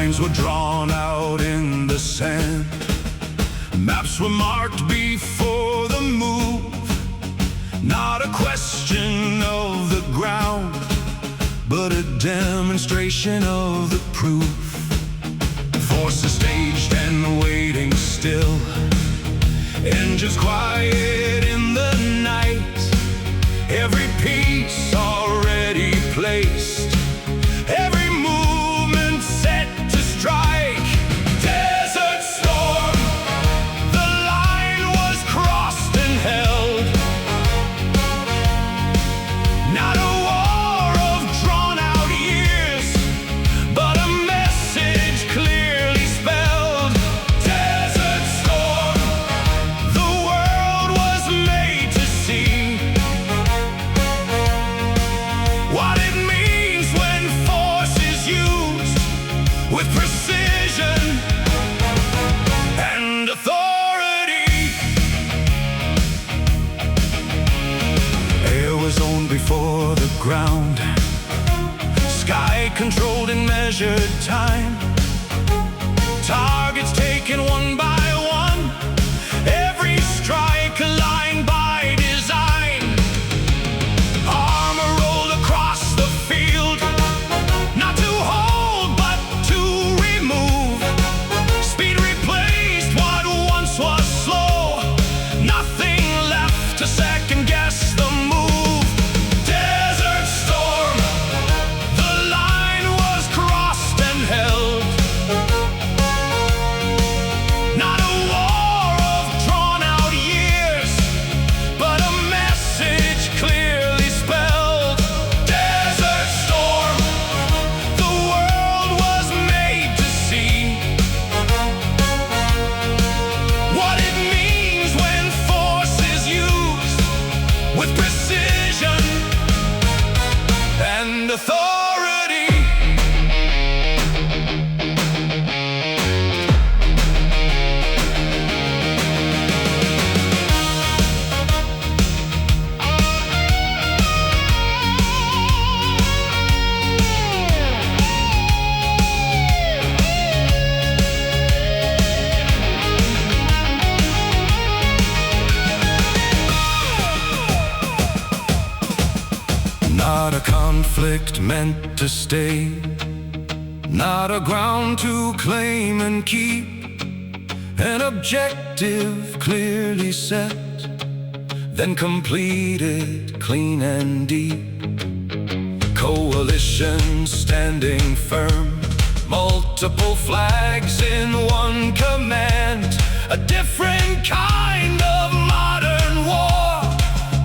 Lines were drawn out in the sand. Maps were marked before the move. Not a question of the ground, but a demonstration of the proof. Forces staged and waiting still. Engines quiet in the night. Every piece already placed. Every movement set to strike. Desert storm. The line was crossed and held. Not a war of drawn-out years, but a message clearly spelled. Desert storm. The world was made to see what it means when force is used with precision and authority. Air was owned before the ground. Sky controlled in measured time. Targets taken one by one. Every strike aligned by design. Armor rolled across the field, not to hold but to remove. Speed replaced what once was slow. Nothing left to second guess the move. Desert storm. The line was crossed and held. Not a war of drawn-out years, but a message clearly spelled. Desert storm. The world was made to see what it means when force is used with precision and authority. Not a conflict meant to stay. Not a ground to claim and keep. An objective clearly set, then completed clean and deep. Coalition standing firm. Multiple flags in one command. A different kind of modern war,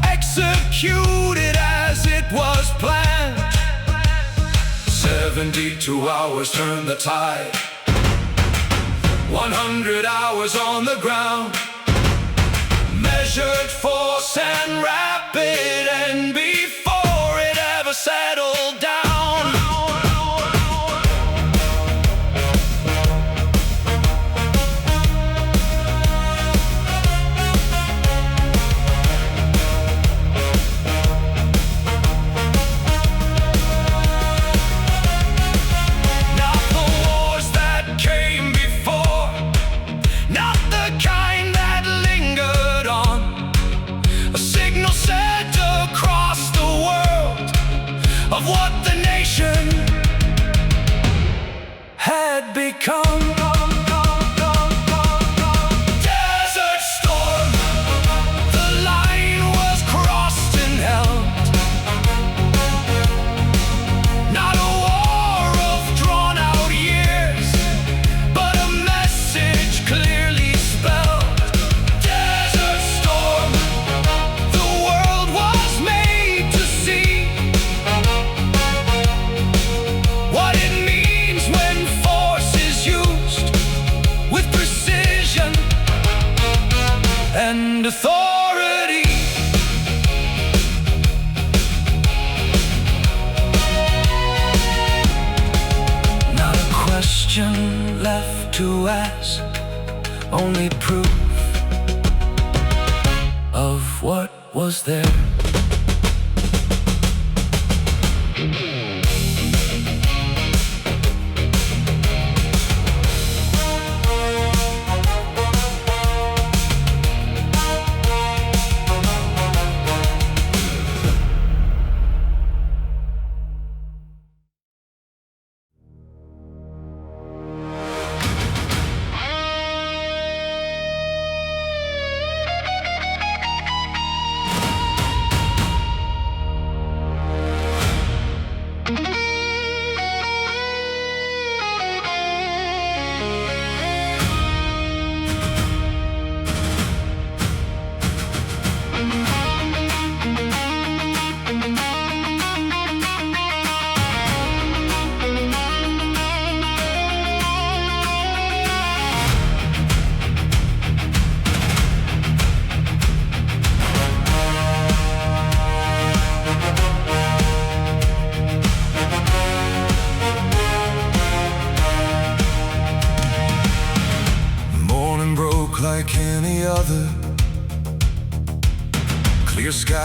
executed as it was planned. 72 hours turn the tide. 100 hours on the ground. Measured force and rapid, and before it ever settled down. Not the wars that came before, not the kind that lingered on. A signal sent across the world of what the nation had become. Desert storm. The line was crossed and held. Not a war of drawn-out years, but a message clearly spelled. Desert storm. The world was made to see what it means when force is used with precision and authority. Not a question left to ask, only proof of what was there.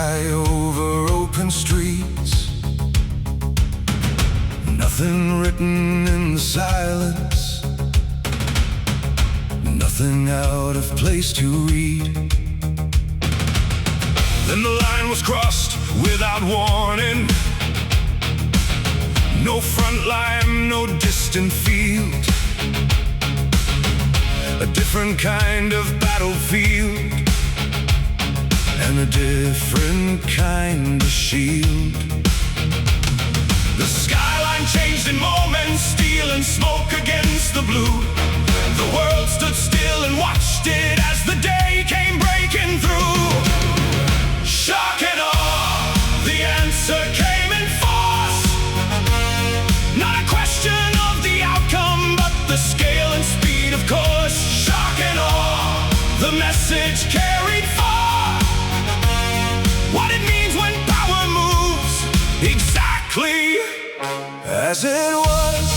sky over open streets, nothing written in the silence, nothing out of place to read. Then the line was crossed without warning. No front line, no distant field, a different kind of battlefield, and a different kind of shield. The skyline changed in moments, steel and smoke against the blue. The world stood still and watched it as the day came breaking through. Shock and awe, the answer came in force. Not a question of the outcome, but the scale and speed, of course. Shock and awe, the message carried far. What it means when power moves exactly as it was.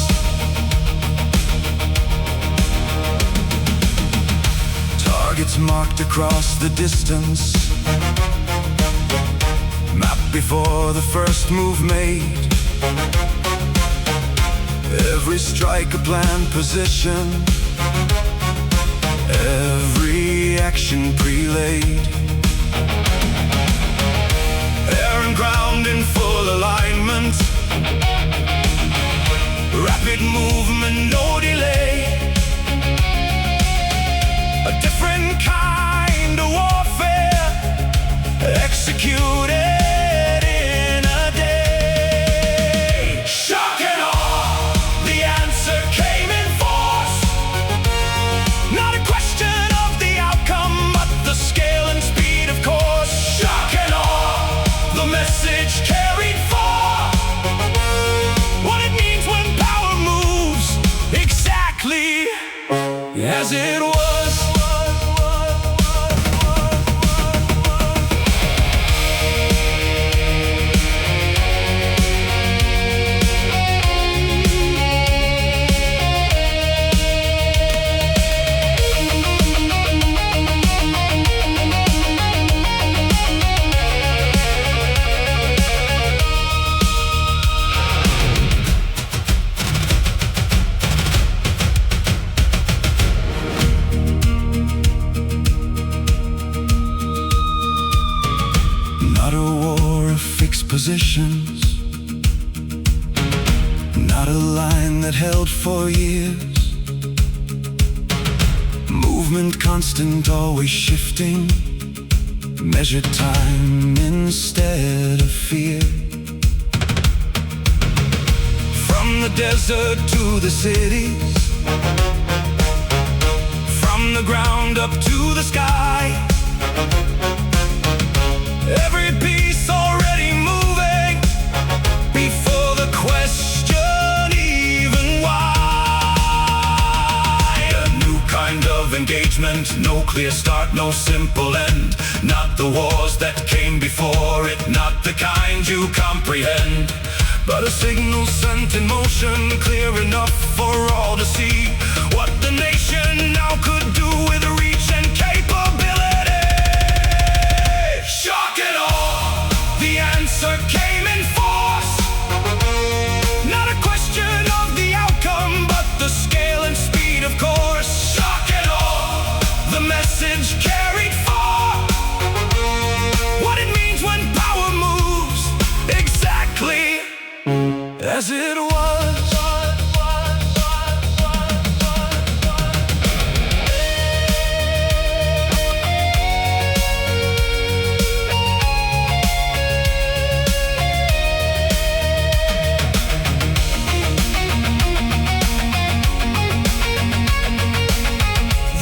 Targets marked across the distance, mapped before the first move made. Every strike a planned position, every action prelayed. Air and ground in full alignment, rapid movement, no delay. A different kind of warfare, executed in a day. Shock and awe, the answer came in force. Not a question of the outcome, but the scale and speed, of course. Shock and awe, the message carried far. What it means when power moves exactly as it was. Positions, not a line that held for years. Movement constant, always shifting, measured time instead of fear. From the desert to the cities, from the ground up to the sky, every piece already moving before the question even why. A new kind of engagement, no clear start, no simple end. Not the wars that came before it, not the kind you comprehend, but a signal sent in motion, clear enough for all to see what the nation now could do with reach and capability. Shock and awe, the answer came in force. Not a question of the outcome, but the scale and speed, of course. Shock and awe, the message carried far. What it means when power moves exactly as it was.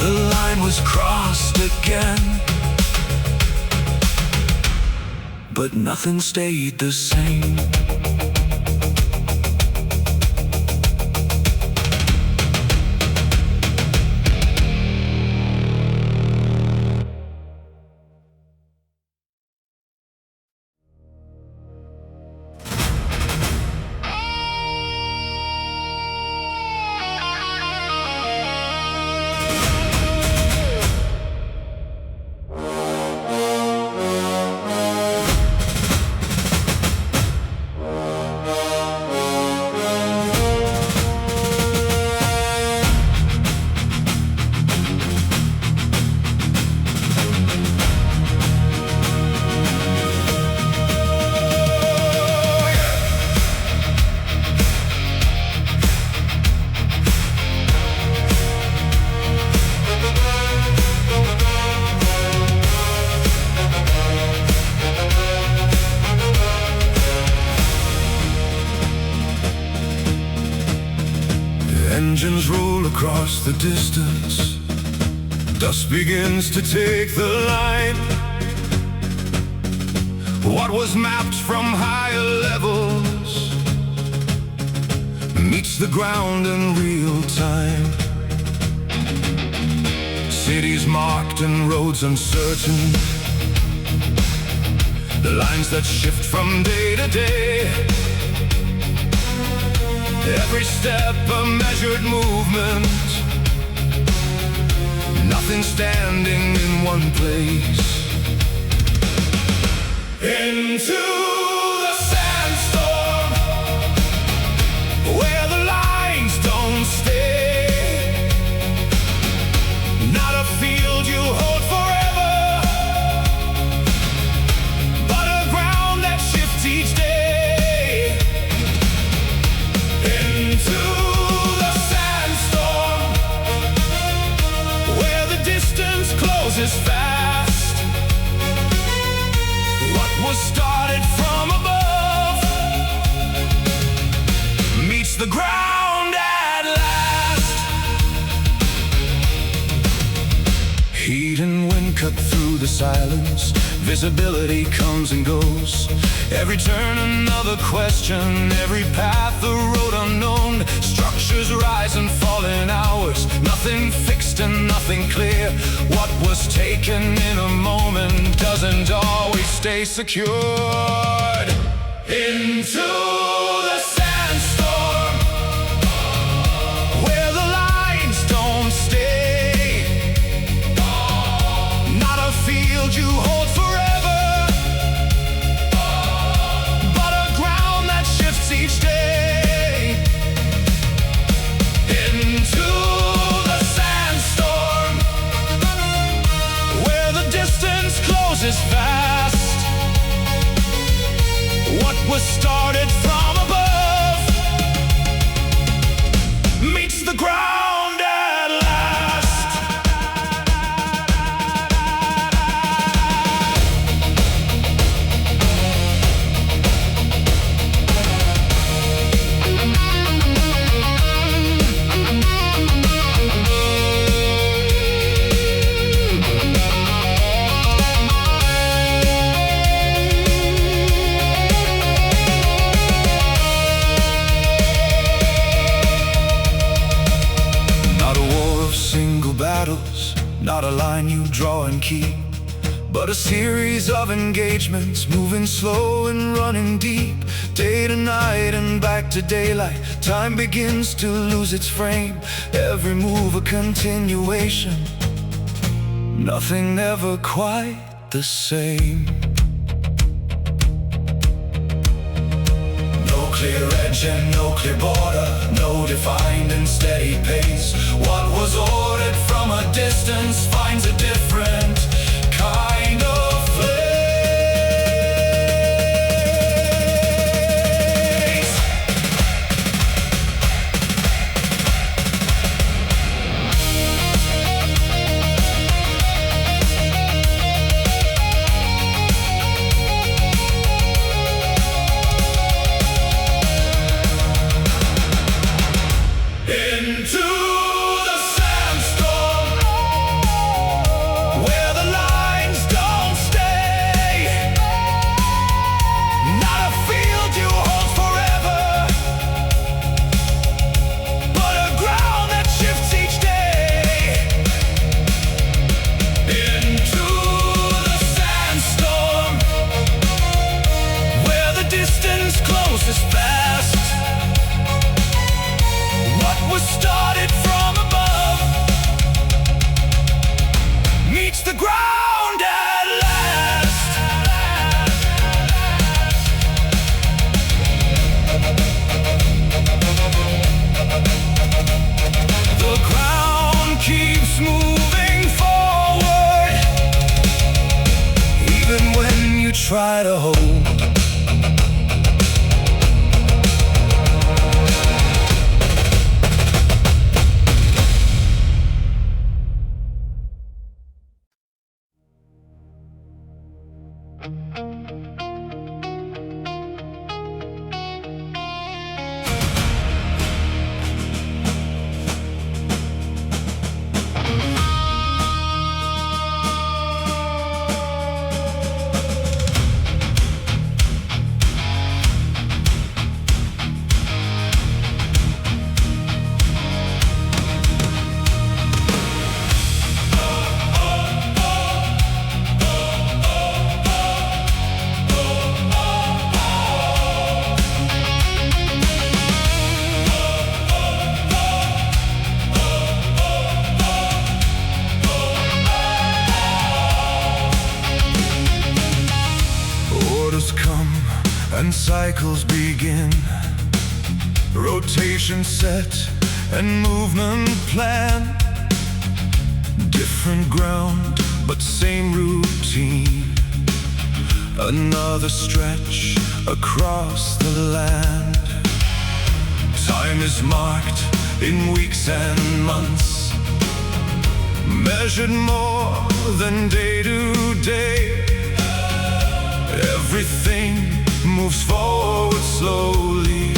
The line was crossed again, but nothing stayed the same. Engines roll across the distance. Dust begins to take the line. What was mapped from higher levels meets the ground in real time. Cities marked and roads uncertain, the lines that shift from day to day. Every step a measured movement, nothing standing in one place. Into the sandstorm, where the lines don't stay. Not a field you hold forever, but a ground that shifts each day. Into the sandstorm, where the distance closes fast. What was started from above meets the ground at last. Heat and wind cut through the silence. Visibility comes and goes. Every turn another question, every path a road unknown. Structures rise and fall in hours, nothing fixed and nothing clear. What was taken in a moment doesn't always stay secured. Into the sandstorm, where the lines don't stay. Not a field you hold forever, but a ground that shifts each day. Into the sandstorm, where the distance closes fast. What was started from above meets the ground at last. Battles, not a line you draw and keep, but a series of engagements, moving slow and running deep. Day to night and back to daylight, time begins to lose its frame. Every move a continuation, nothing ever quite the same. No clear edge and no clear border, no defined and steady pace. What was ordered from a distance finds a different kind of place. Into the sandstorm, where the lines don't stay. Not a field you hold forever, but a ground that shifts each day. Into the sandstorm, where the distance closes fast. What was started from above meets the ground at last. The ground keeps moving forward, even when you try to hold. cycles begin, rotation set and movement plan. Different ground, but same routine. Another stretch across the land. Time is marked in weeks and months, measured more than day to day. Everything moves forward slowly,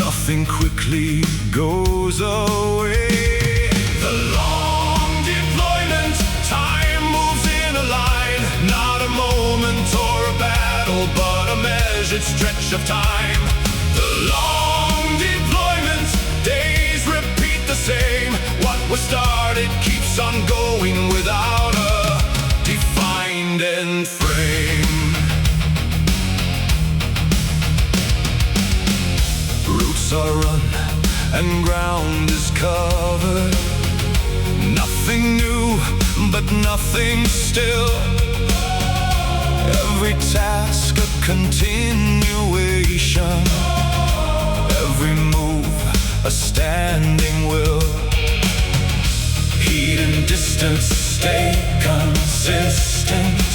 nothing quickly goes away. The long deployment, time moves in a line, not a moment or a battle, but a measured stretch of time. The long deployment, days repeat the same. What was started keeps on going without a defined end frame. Roots are run and ground is covered. Nothing new, but nothing still. Every task a continuation, every move a standing will. Heat and distance stay consistent.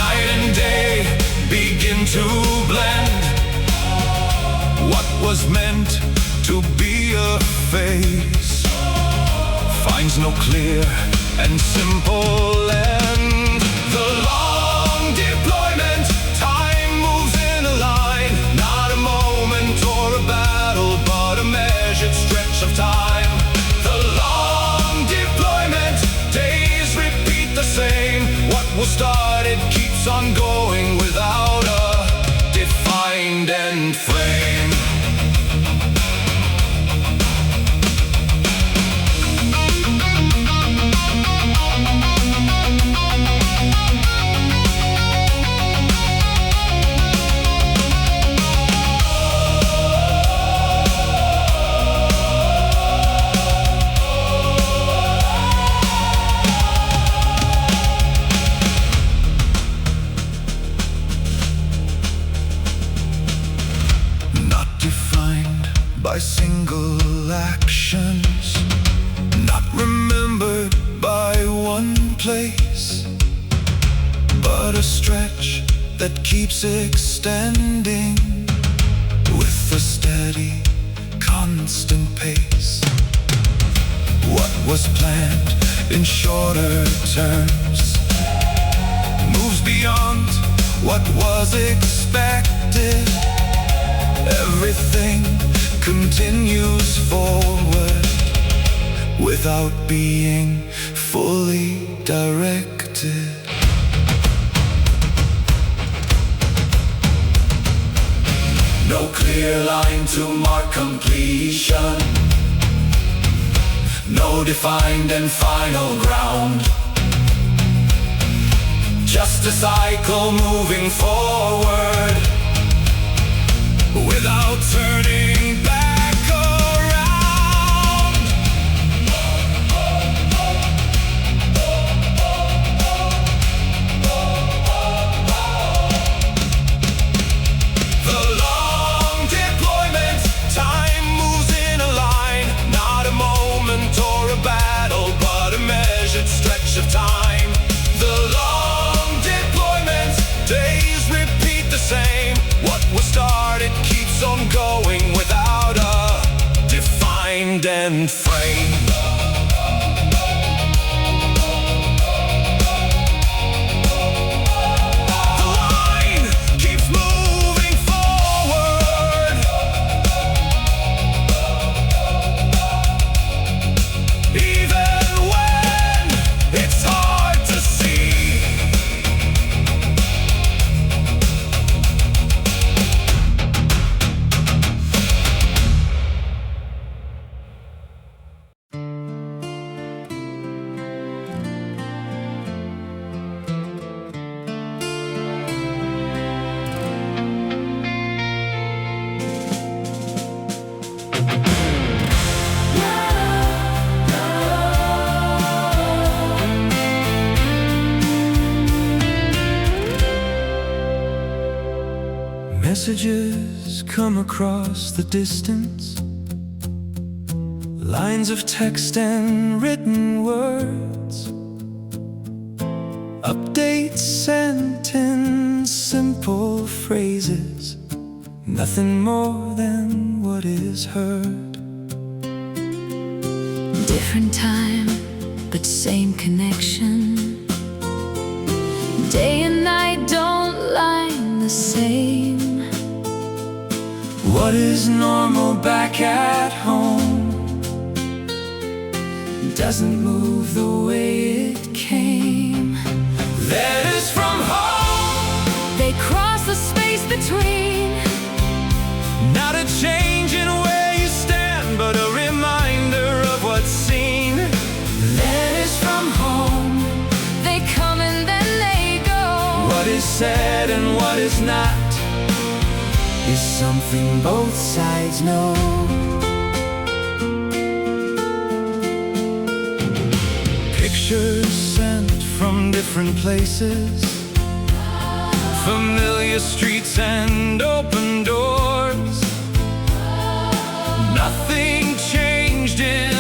Night and day begin to blend. What was meant to be a phase finds no clear and simple end. The long deployment, time moves in a line, not a moment or a battle, but a measured stretch of time. The long deployment, days repeat the same. What was started keeps on going without a defined end frame. By single actions, not remembered by one place, but a stretch that keeps extending with a steady, constant pace. What was planned in shorter terms moves beyond what was expected. Everything continues forward without being fully directed. No clear line to mark completion, no defined and final ground. Just a cycle moving forward without turning back around. The long deployment, time moves in a line, not a moment or a battle, but a measured stretch of time. The long deployment, days repeat the same. What was started keeps on going without a defined end frame. Messages come across the distance, lines of text and written words, updates sent in simple phrases, nothing more than what is heard. Different time, but same connection. Day and night don't line the same. What is normal back at home doesn't move the way it came. Letters from home, they cross the space between. not a change in where you stand, but a reminder of what's seen. Letters from home, They come and then they go. what is said and what is not is something both sides know. Pictures sent from different places, familiar streets and open doors. Nothing changed in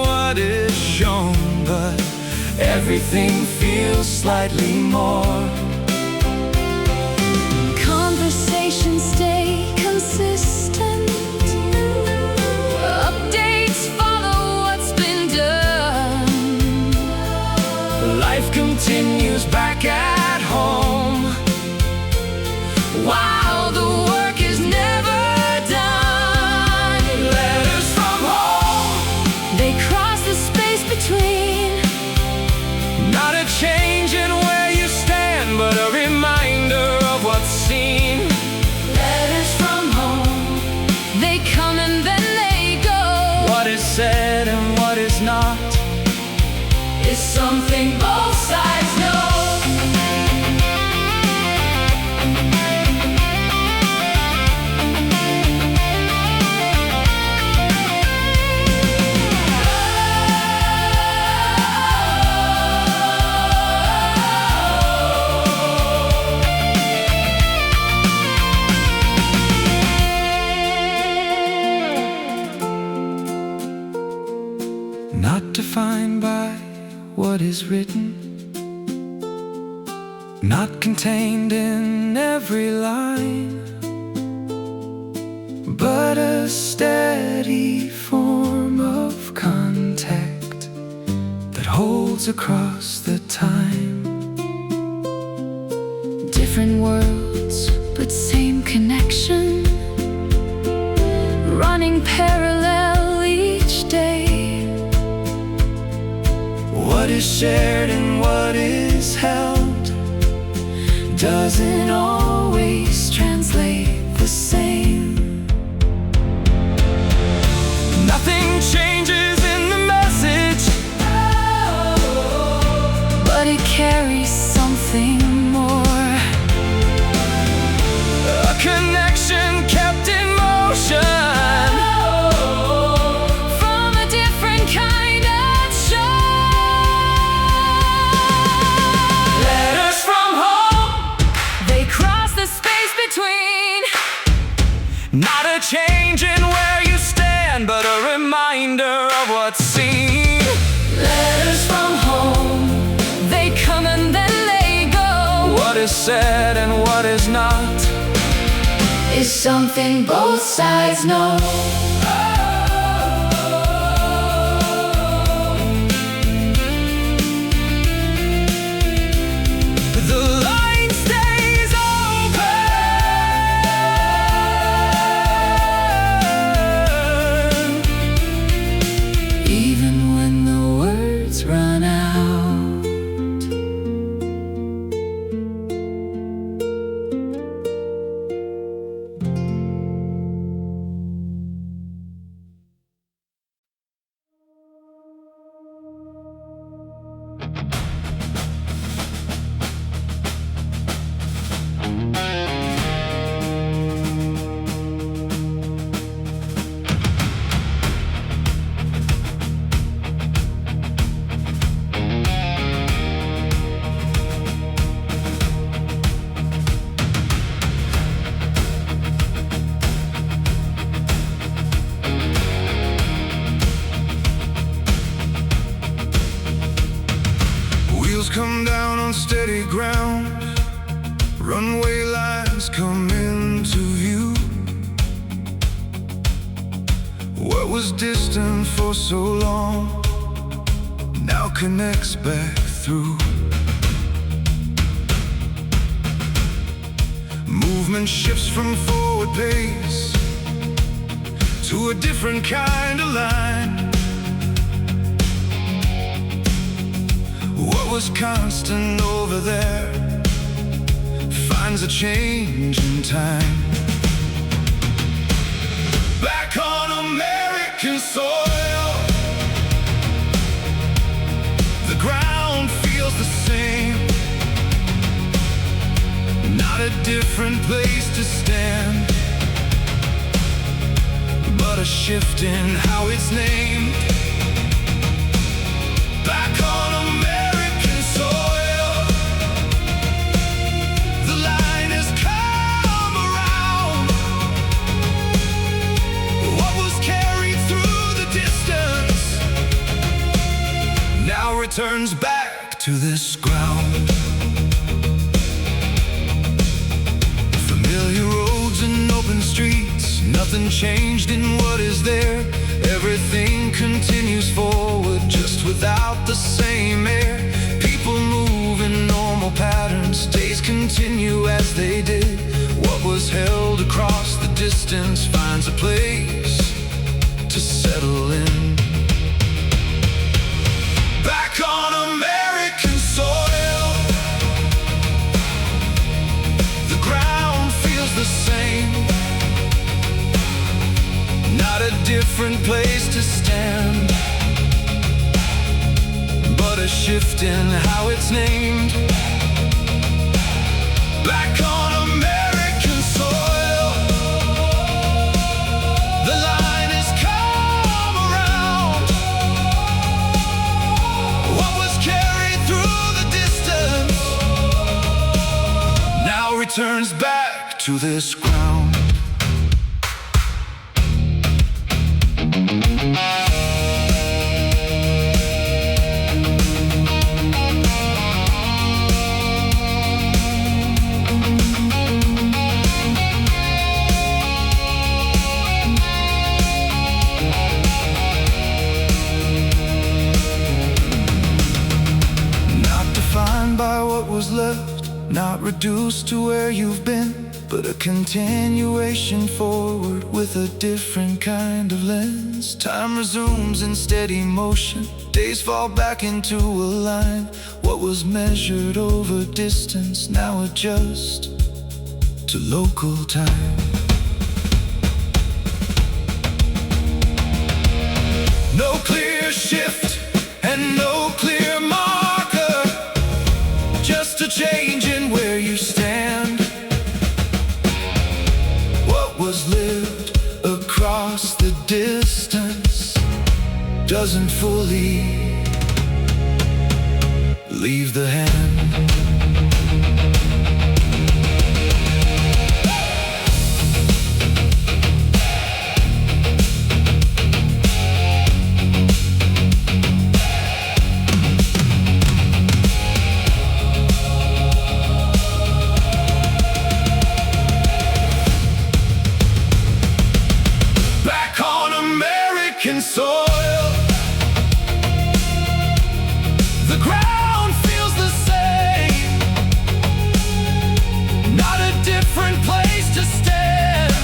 what is shown, but everything feels slightly more. Conversations stay consistent. Updates follow what's been done. Life continues back at home, while the work is never done. Letters from home, They cross the space between. not a change in where you stand, but a reminder of what's seen. Letters from home, they come and then they go. What is said and what is not Is something both sides know. not defined by what is written, not contained in every line, but a steady form of contact that holds across the time. Different worlds, but same connection. Running parallel each day. What is shared and what is held doesn't always translate the same. Nothing changes in the message, But it carries something more. a connection kept in motion, From a different kind of show. letters from home, They cross the space between. not a change in where you stand, but a reminder of what's seen. Letters from home, they come and then they go. What is said and what is not Is something both sides know. the line stays open, Even when the words run out. ground, runway lines come into view. What was distant for so long now connects back through. Movement shifts from forward pace to a different kind of line. What was constant over there finds a change in time. Back on American soil, the ground feels the same. Not a different place to stand, but a shift in how it's named. Back on American soil, the line has come around. What was carried through the distance now returns back to this ground. Familiar roads and open streets, nothing changed in what is there. Everything continues forward, just without the same air. People move in normal patterns, days continue as they did. What was held across the distance finds a place to settle in. Back on American soil, the ground feels the same. Not a different place to stand, but a shift in how it's named. Back on American soil, the line has come around. What was carried through the distance now returns back to this ground. By what was left, not reduced to where you've been, but a continuation forward with a different kind of lens. Time resumes in steady motion, days fall back into a line. What was measured over distance now adjust to local time. No clear shift and no clear marker, just a change in where you stand. What was lived across the distance doesn't fully leave the hand. Soil, the ground feels the same. Not a different place to stand,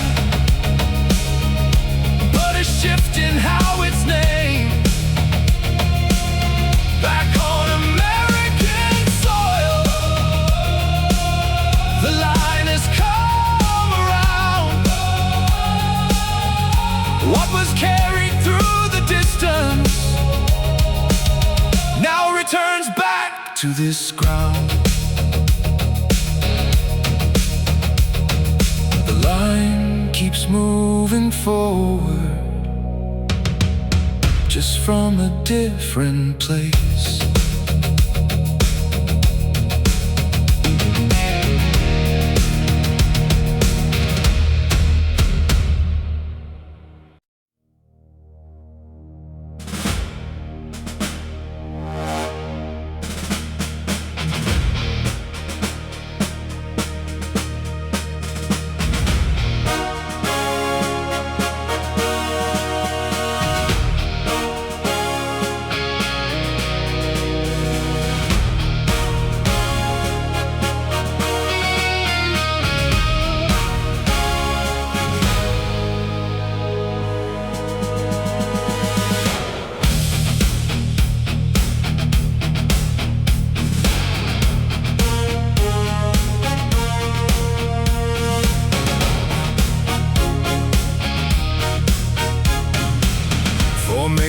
but a shift in how it's named. Back on American soil, the line has come around. What was carried through the distance now returns back to this ground. The line keeps moving forward, just from a different place.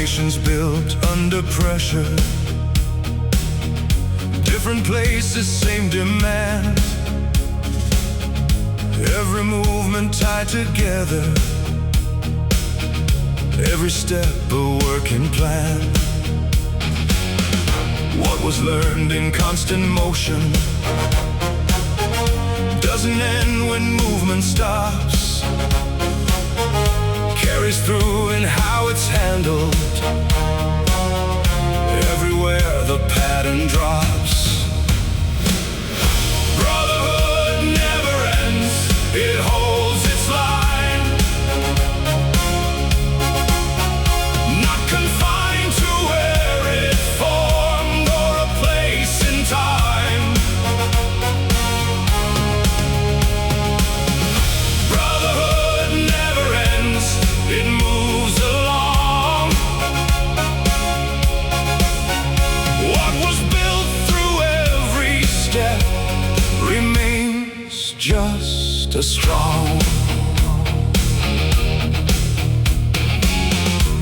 nations built under pressure. Different places, same demand. Every movement tied together, every step a working plan. What was learned in constant motion doesn't end when movement stops. Carries through in how it's handled. Everywhere the pattern drops. Brotherhood never ends, it holds its line. Not confined to where it formed or a place in time. Brotherhood never ends, it moves along. What was built through every step remains just as strong.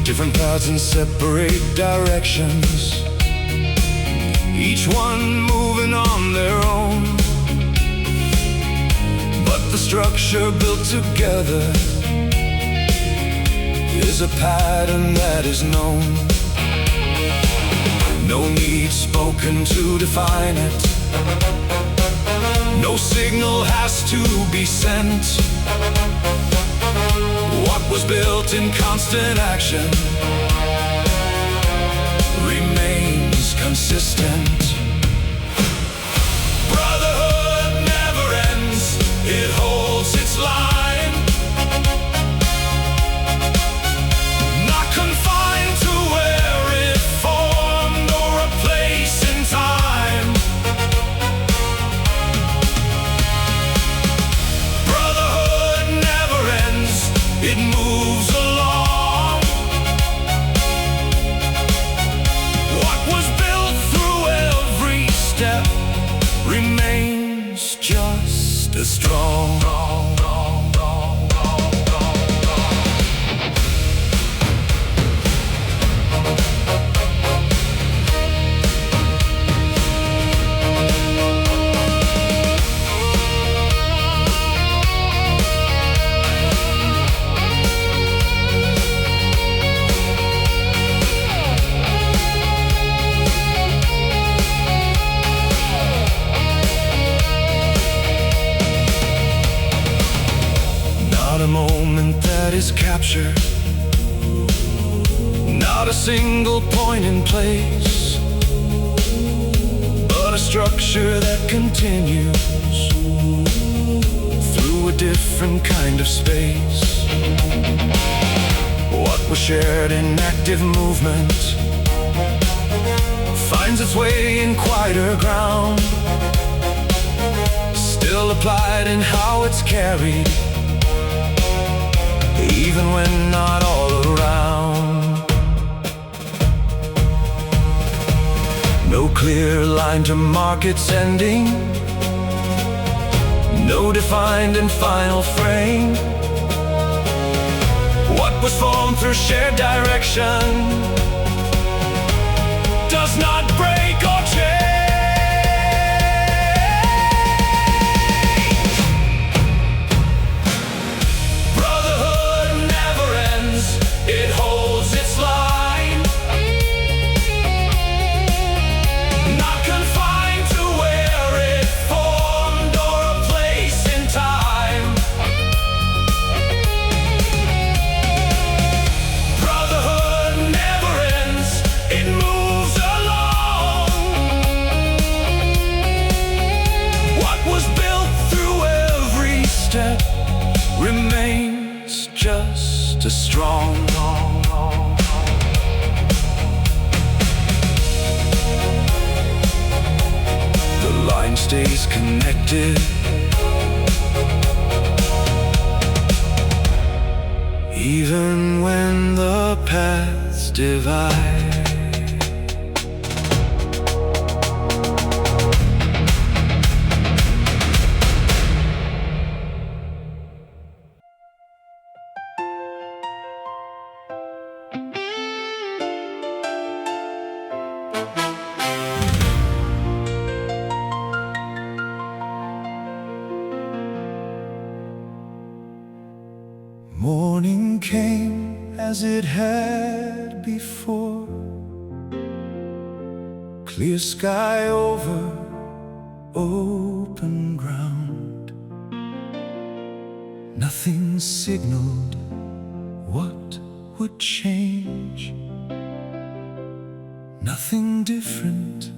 Different paths and separate directions, each one moving on their own. But the structure built together is a pattern that is known. No need spoken to define it. No signal has to be sent. What was built in constant action remains consistent. Brotherhood never ends, it holds its line. Not confined to where it formed or a place in time. Brotherhood never ends, it moves along. What was built through every step remains just as strong. Not a moment that is captured, not a single point in place, but a structure that continues through a different kind of space. What was shared in active movement finds its way in quieter ground, still applied in how it's carried, even when not all around. No clear line to mark its ending, no defined and final frame. What was formed through shared direction does not break or change. It holds its line. Not confined to where it formed or a place in time. Brotherhood never ends, it moves along. What was built through every step remains just as strong. The line stays connected, even when the paths divide. as it had before. Clear sky over open ground. Nothing signaled what would change. Nothing different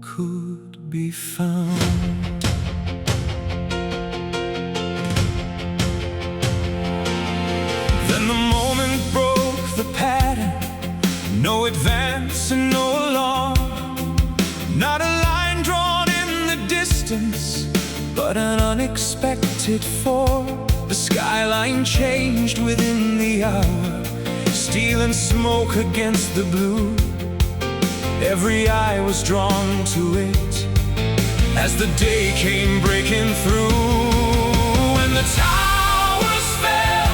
could be found. Then the moment broke the pattern. No advance and no alarm. Not a line drawn in the distance, but an unexpected form. The skyline changed within the hour, steel and smoke against the blue. Every eye was drawn to it as the day came breaking through. When the towers fell,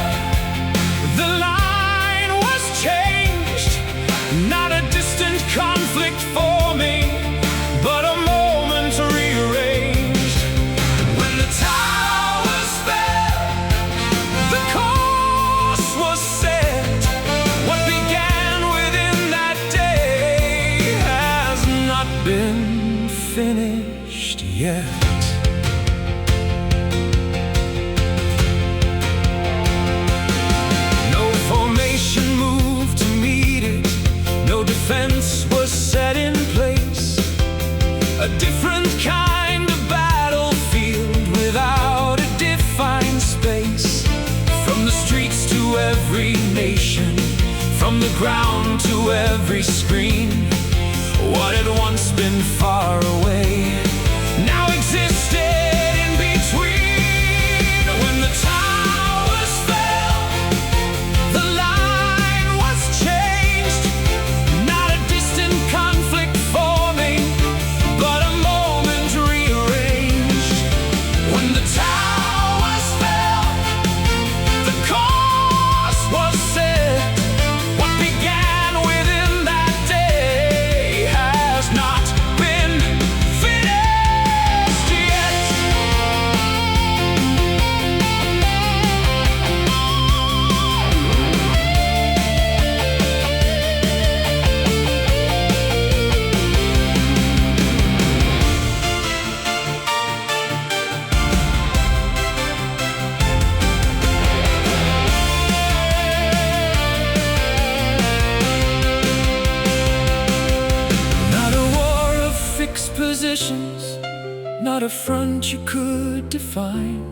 the line was changed. Not a distant conflict forming, but a moment rearranged. When the towers fell, the course was set. What began within that day has not been finished yet. No formation moved to meet it. No defense was set in place. A different kind of battlefield without a defined space. From the streets to every nation, from the ground to every screen, what had once been far away now existed in between. When the towers fell, the line was changed. Not a distant conflict forming, but a moment rearranged. When the towers fell, the course was set. What began within that day has not been finished yet. Not a war of fixed positions, not a front you could define,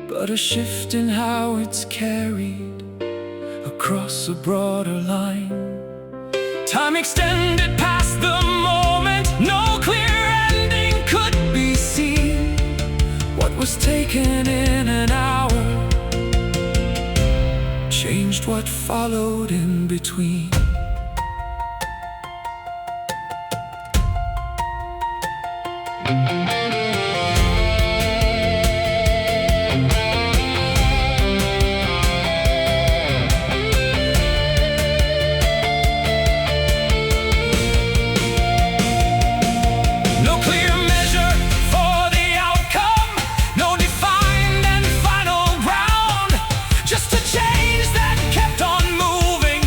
but a shift in how it's carried across a broader line. Time extended past the moment, no clear ending could be seen. What was taken in an hour changed what followed in between. No clear measure for the outcome, no defined and final ground. Just a change that kept on moving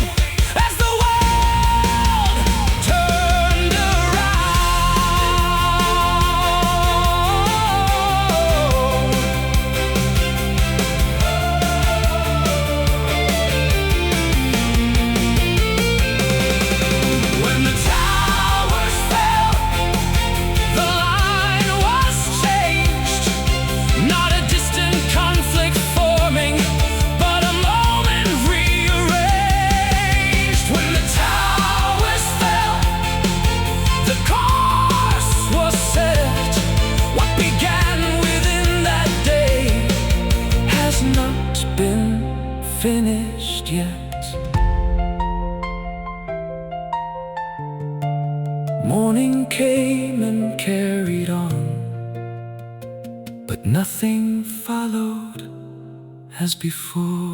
as the world turned around. When the towers fell, the line was changed. Not a distant conflict forming, but a moment rearranged. When the towers fell, the course was set. What began within that day has not been finished yet. Morning came and carried on, but nothing followed as before.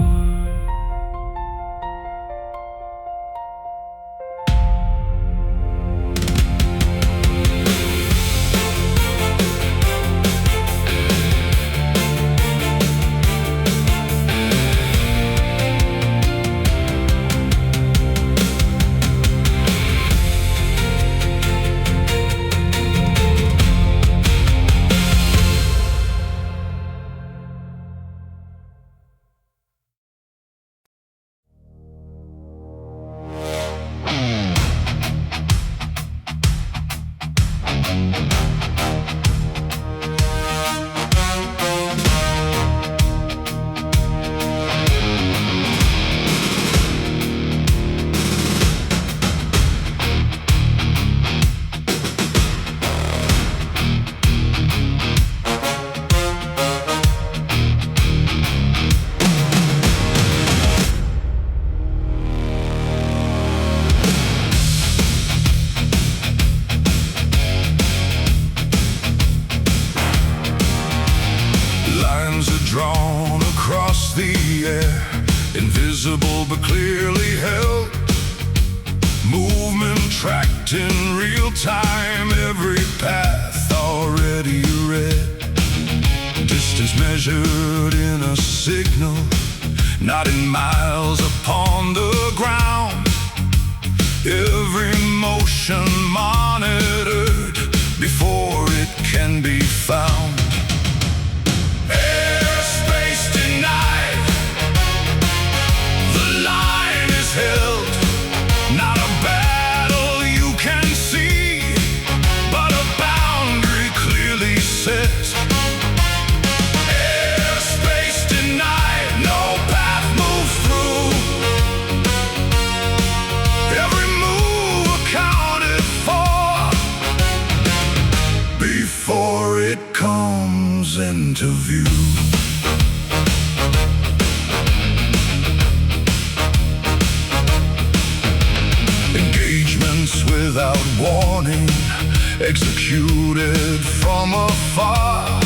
simple but clearly held. Movement tracked in real time, every path already read. Distance measured in a signal, not in miles upon the ground. Every motion monitored before it can be found. Airspace denied, the line is held. Not a battle you can see, but a boundary clearly set. Airspace denied, no path moves through. Every move accounted for before it comes into view. Without warning, executed from afar.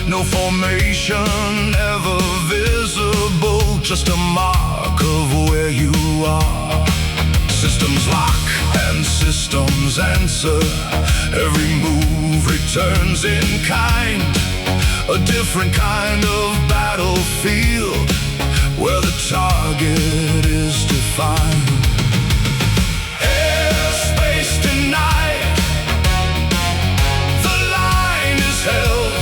No formation ever visible, just a mark of where you are. Systems lock and systems answer. Every move returns in kind. A different kind of battlefield, where the target is defined. Denied, the line is held.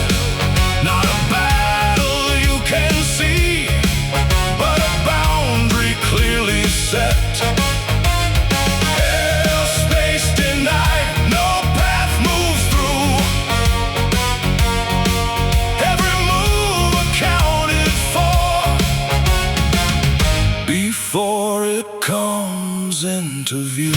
Not a battle you can see, but a boundary clearly set. Airspace denied, no path moves through. Every move accounted for before it comes into view.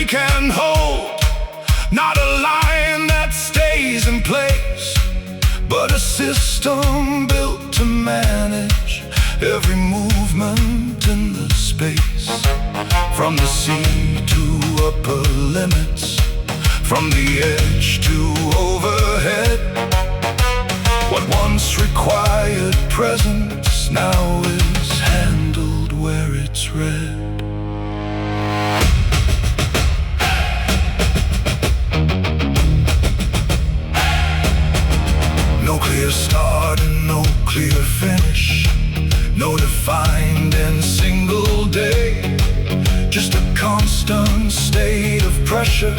Can hold, not a line that stays in place, but a system built to manage every movement in the space. From the sea to upper limits, from the edge to overhead. What once required presence now is handled where it's read. No clear start and no clear finish, no defined and single day. Just a constant state of pressure,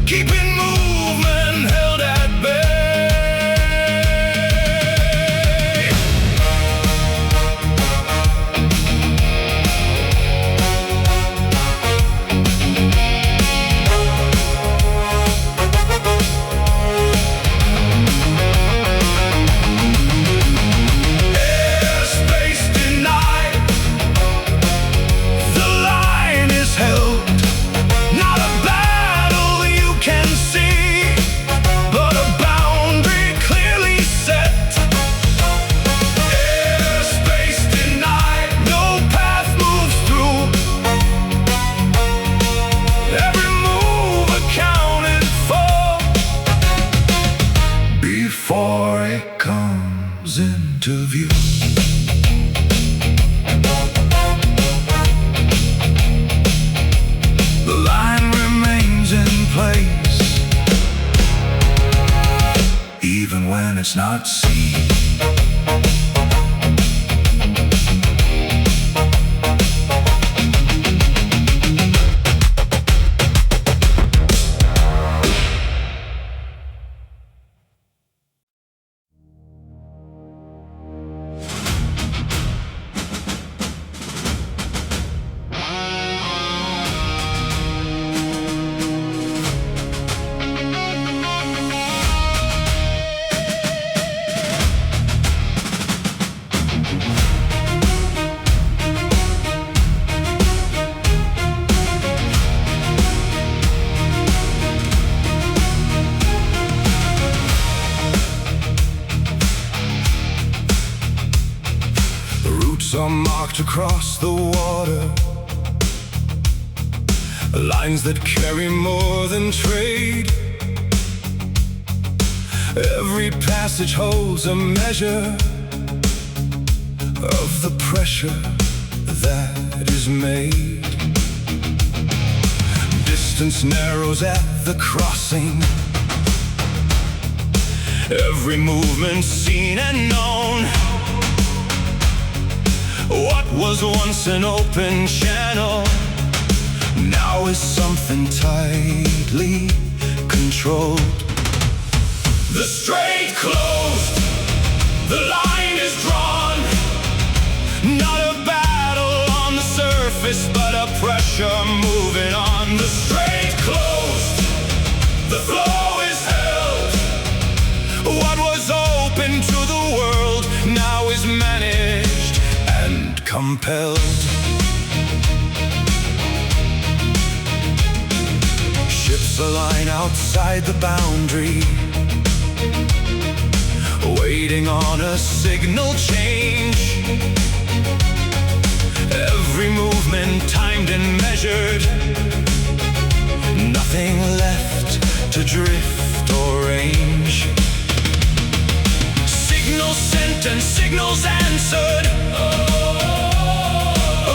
keeping movement held at bay. Before it comes into view. The line remains in place, even when it's not seen. Some marked across the water, lines that carry more than trade. Every passage holds a measure of the pressure that is made. Distance narrows at the crossing, every movement seen and known. What was once an open channel now is something tightly controlled. The strait closed, the line is drawn. Not a battle on the surface, but a pressure moving on. The strait closed, the flow is held. What was open to the world now is managed and compelled. Ships align outside the boundary, waiting on a signal change. Every movement timed and measured, nothing left to drift or range. Signals sent and signals answered,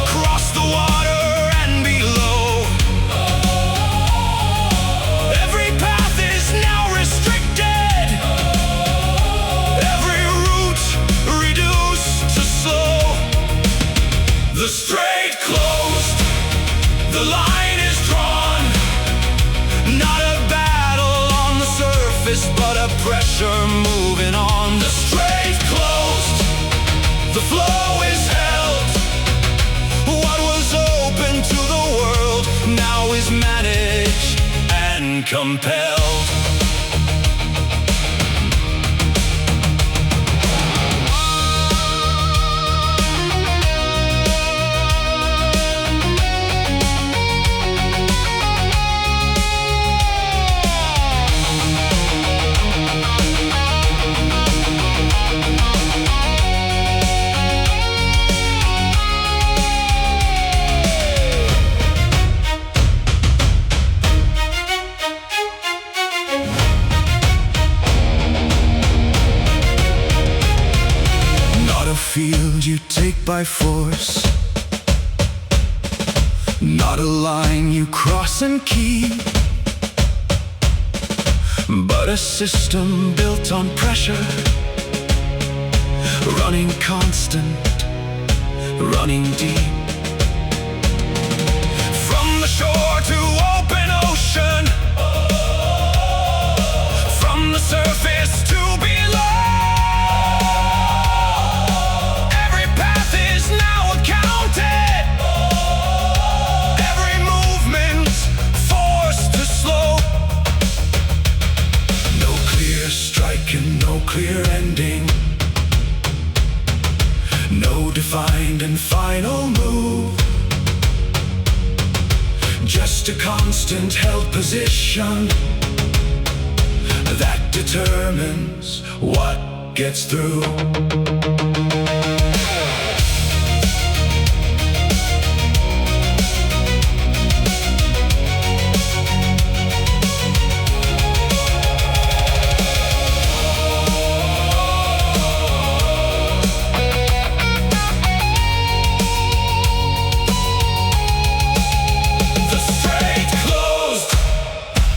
across the water and below. Every path is now restricted, every route reduced to slow. The strait closed, the line is drawn. Not a battle on the surface, but a pressure moving on. The strait closed, the flow is held. What was open to the world now is managed and compelled. Field you take by force, not a line you cross and keep, but a system built on pressure, running constant, running deep. From the shore to open ocean, from the surface to below. No clear ending, no defined and final move, just a constant held position that determines what gets through.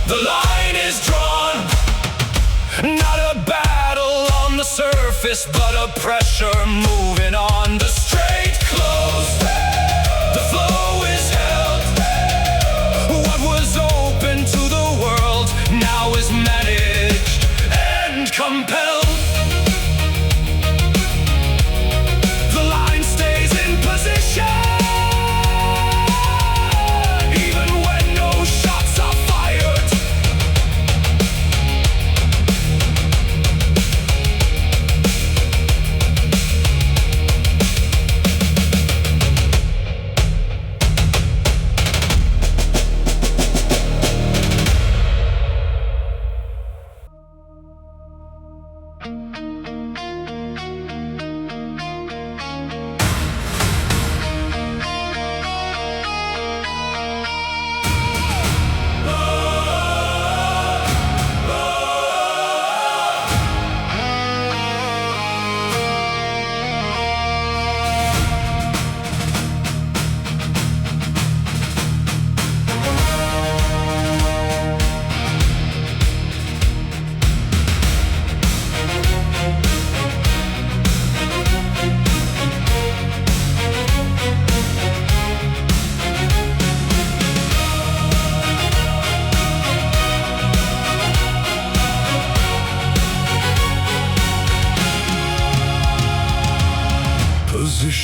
The line is drawn, not a battle on the surface, but a pressure moving on. The strait closed, the flow is held. What was open to the world now is managed and compelled. The line stays in position,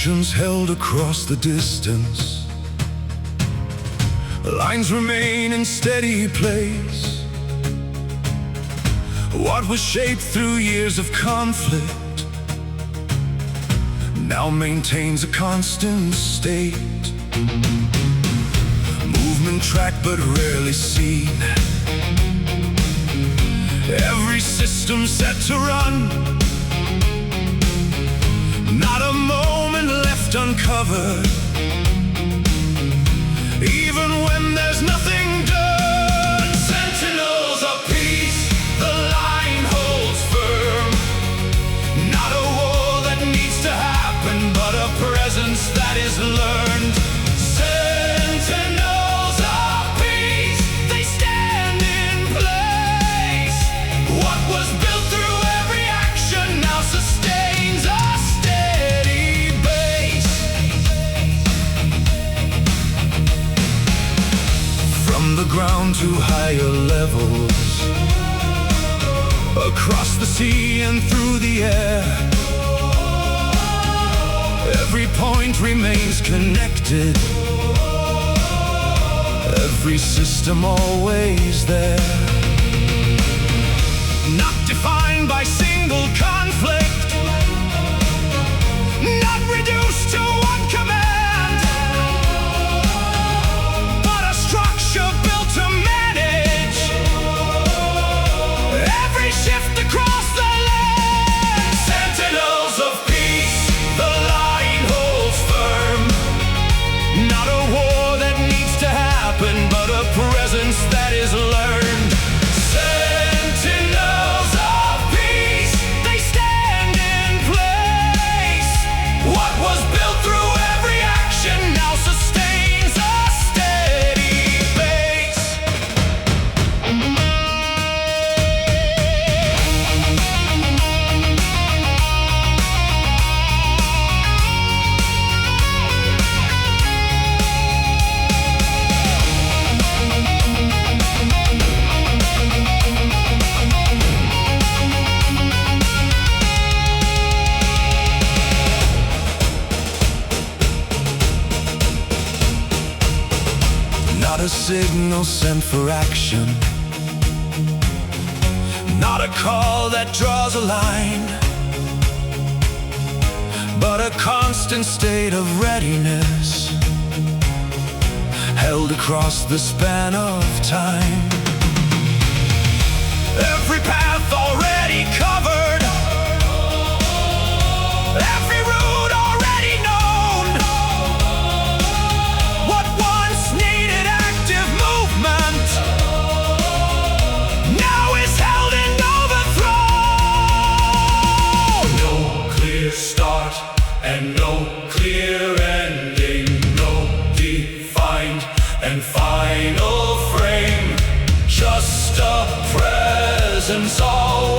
emotions held across the distance. Lines remain in steady place. What was shaped through years of conflict now maintains a constant state. Movement tracked but rarely seen. Every system set to run. Not a moment left uncovered. Even when there's nothing done. Sentinels of peace, the line holds firm. Not a war that needs to happen, but a presence that is learned. Sentinels of peace, they stand in place. What was built through every action now sustains a steady base. From the ground to higher levels, across the sea and through the air, every point remains connected. Every system always there. Not defined by single conflict, not reduced to one command, but a structure built to manage every shift across the land. Sentinels of peace, the line holds firm. Not a war that needs to happen, but a presence that is learned. Sentinels of peace, they stand in place. What was built through every action now sustains a steady base. Not a signal sent for action, not a call that draws a line, but a constant state of readiness, held across the span of time. Every path already covered, every route already known. What once needed active movement now is held in overthrow. No clear start and no clear ending, no defined and final frame, just a presence all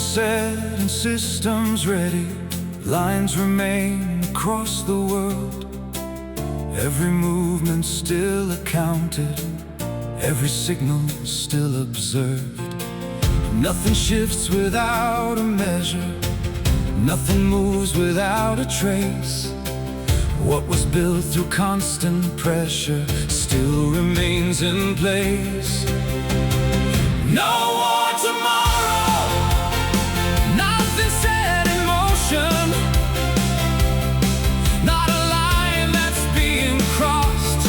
set and systems ready, lines remain across the world. Every movement still accounted, every signal still observed. Nothing shifts without a measure, nothing moves without a trace. What was built through constant pressure still remains in place. No war tomorrow, nothing set in motion, not a line that's being crossed,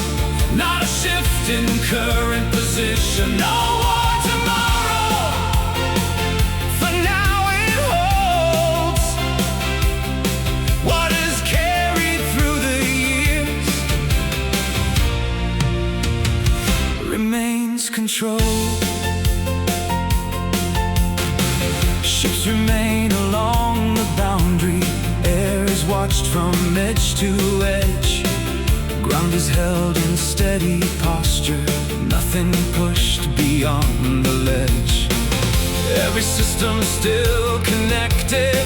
not a shift in current position. No war tomorrow, for now it holds what is carried through the years, remains controlled. Ships remain along the boundary, air is watched from edge to edge. Ground is held in steady posture, nothing pushed beyond the ledge. Every system still connected,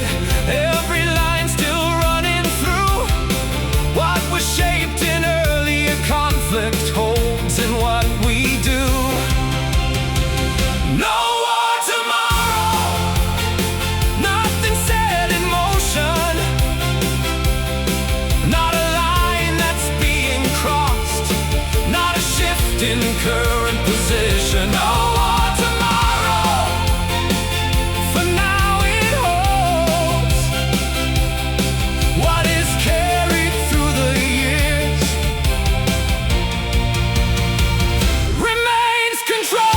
every line still running through. What was shaped in earlier conflict holds in what we do. No war tomorrow, nothing set in motion, not a line that's being crossed, not a shift in current position. No war tomorrow, for now it holds what is carried through the years, remains controlled.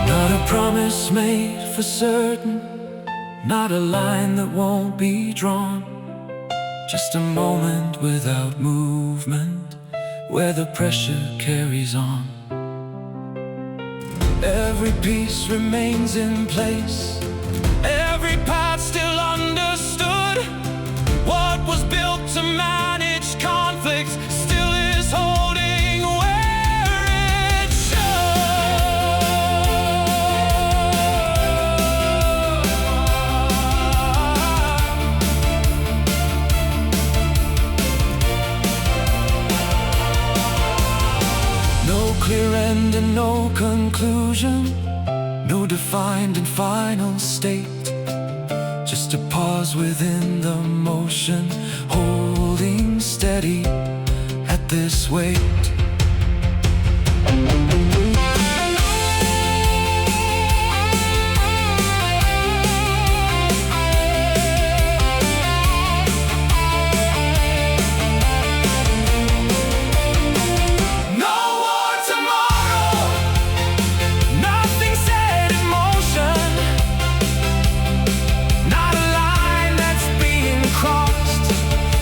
Not a promise made for certain, not a line that won't be drawn, just a moment without movement, where the pressure carries on. Every piece remains in place, every path still understood. What was built to manage conflicts still is holding where it should. No clear end and no conclusion, no defined and final state, just a pause within the motion, holding steady at this weight. No war tomorrow, nothing set in motion, not a line that's being crossed,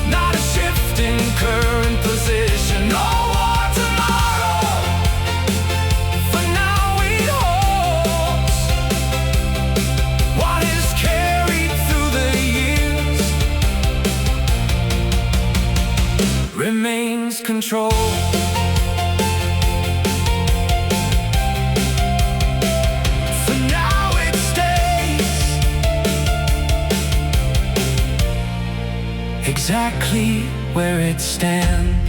not a shift in current position. No war tomorrow, for now it holds what is carried through the years, remains controlled. For now it stays exactly where it stands.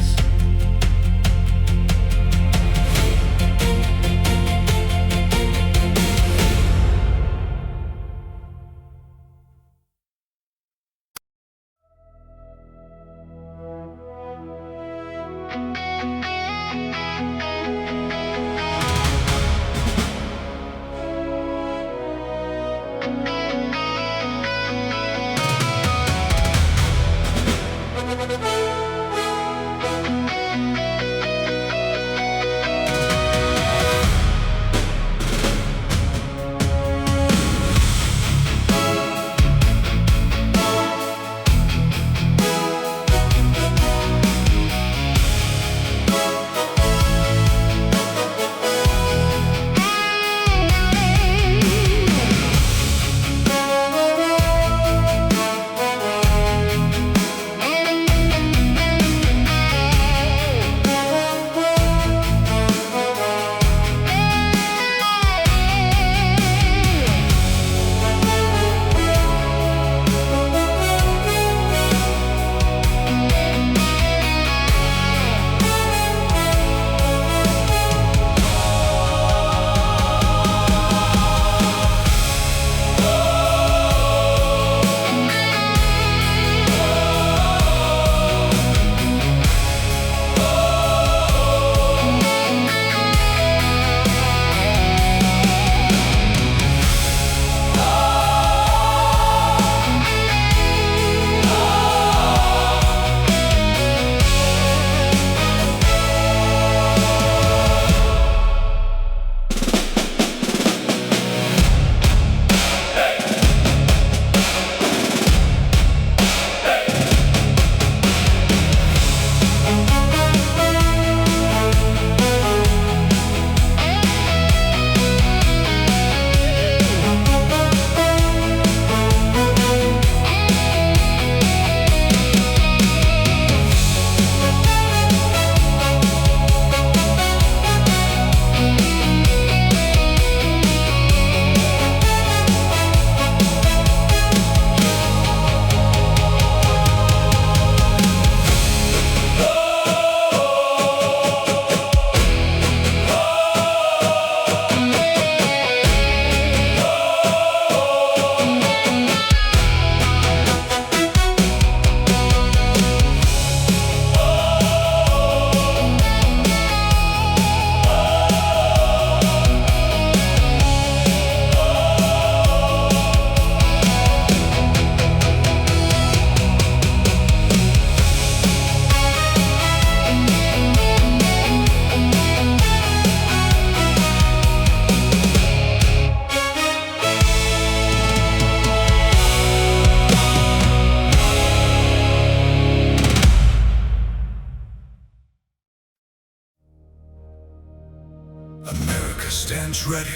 stands ready.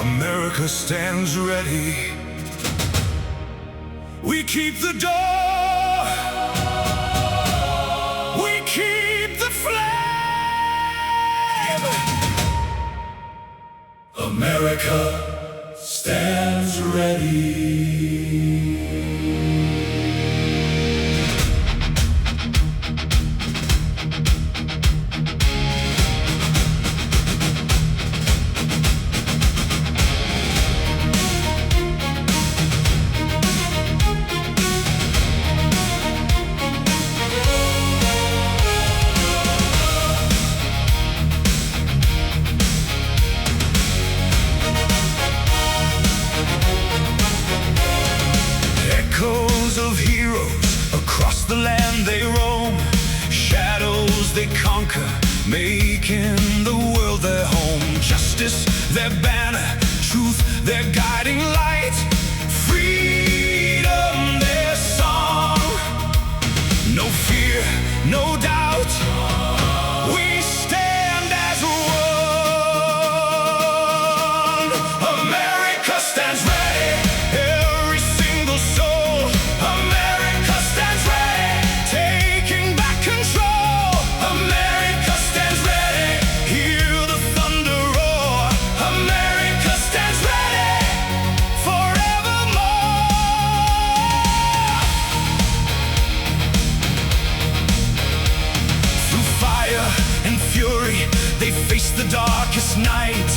America stands ready. We keep the door. We keep the flame. America stands ready. Echoes of heroes across the land they roam. Shadows they conquer, making the world their home. Justice their banner, truth their guiding light. Freedom their song. No fear, no doubt. We stand as one. America stands ready. Every single soul. America stands ready. Taking back control. America stands ready. Hear the thunder roar. America stands ready. Forevermore. Through fire and fury, they face the darkest night.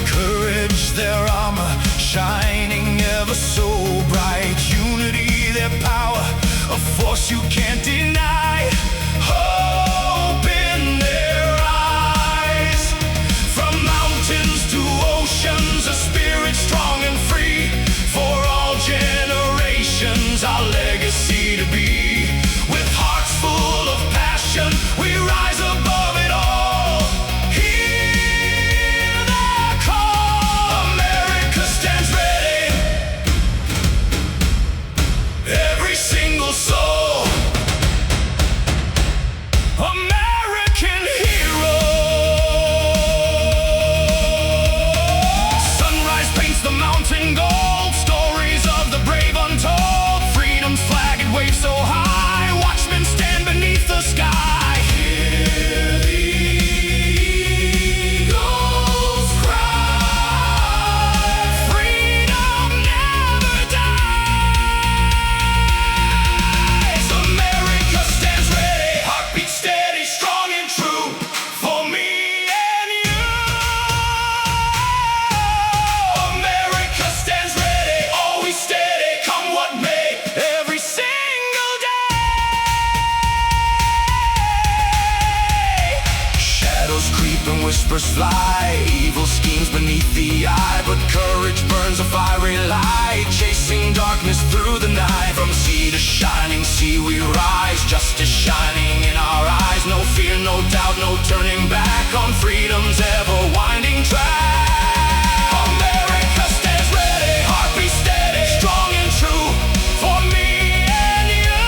Courage their armor, shining ever so bright. Unity their power, a force you can't deny. Hope in their eyes. From mountains to oceans, a spirit strong and free. For all generations, our legacy to be. With hearts full of passion, we rise above it all. Hear their call. America stands ready. Every single soul. American hero. Sunrise paints the mountain gold. Stories of the brave untold. Freedom's flag it waves so high. Watchmen stand beneath the sky. Hear the eagles cry. Freedom never dies. America stands ready. Heartbeat steady, strong and true. For me and you. America stands ready. Always steady, come what may. Every single day. Shadows creep and whispers fly. Evil schemes beneath the eye, but courage burns a fiery light, chasing darkness through the night. From sea to shining sea we rise, justice shining in our eyes. No fear, no doubt, no turning back on freedom's ever winding track. America stands ready, heartbeat steady, strong and true. For me and you.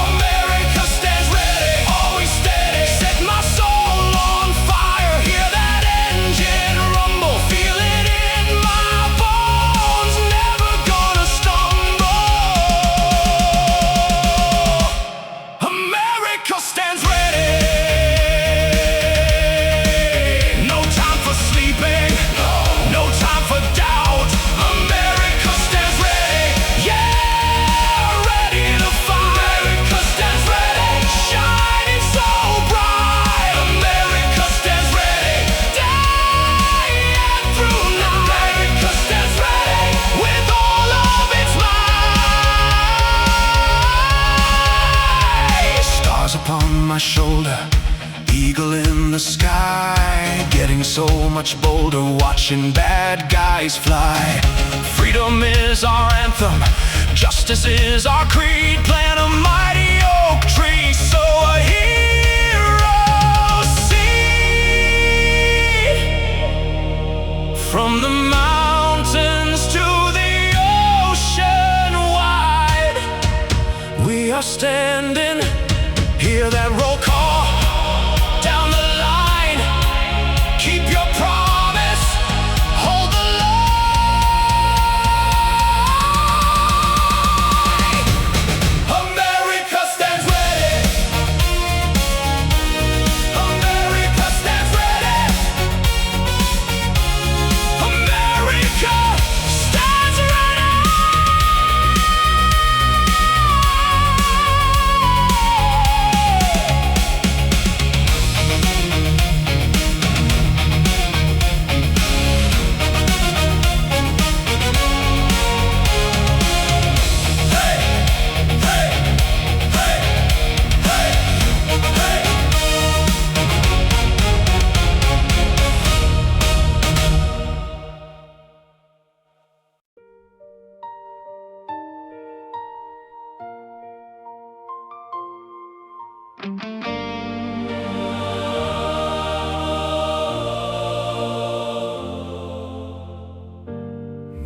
America stands ready, always steady. Set my soul on fire, hear that engine rumble. Feel it in my bones, never gonna stumble. America stands ready. No time for sleeping, no time for doubt. America stands ready, yeah, ready to fight. America stands ready, shining so bright. America stands ready, day and through night. America stands ready, with all of its might. Stars upon my shoulder, eagle in the sky, getting so much bolder, watching bad guys fly. Freedom is our anthem, justice is our creed. Plant a mighty oak tree, so a hero seed. From the mountains to the ocean wide, we are standing. Hear that roll call,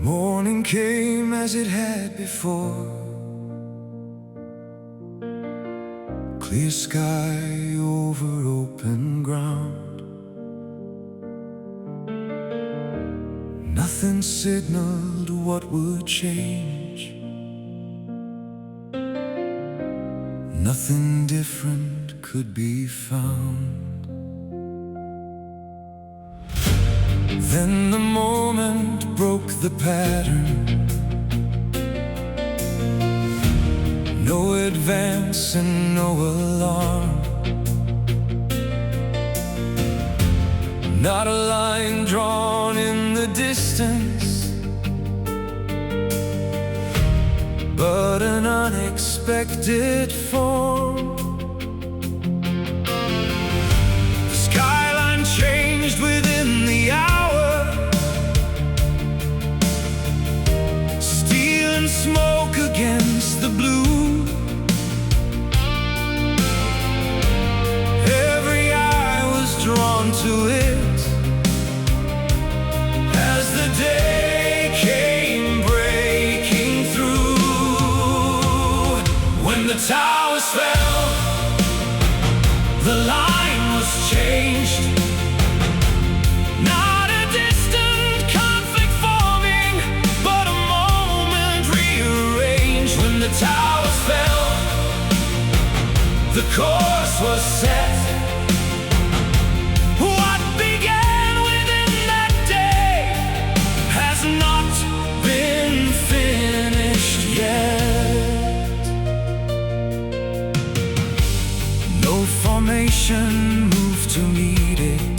Morning came as it had before. Clear sky over open ground. Nothing signaled what would change. Nothing different could be found. Then the moment broke the pattern. No advance and no alarm. Not a line drawn in the distance, but an unexpected form. The skyline changed within the hour. Steel and smoke against the blue. Every eye was drawn to it as the day came breaking through. When the towers fell, the line was changed. Not a distant conflict forming, but a moment rearranged. When the towers fell, the course was set. What began within that day has not been finished yet. No formation moved to meet it.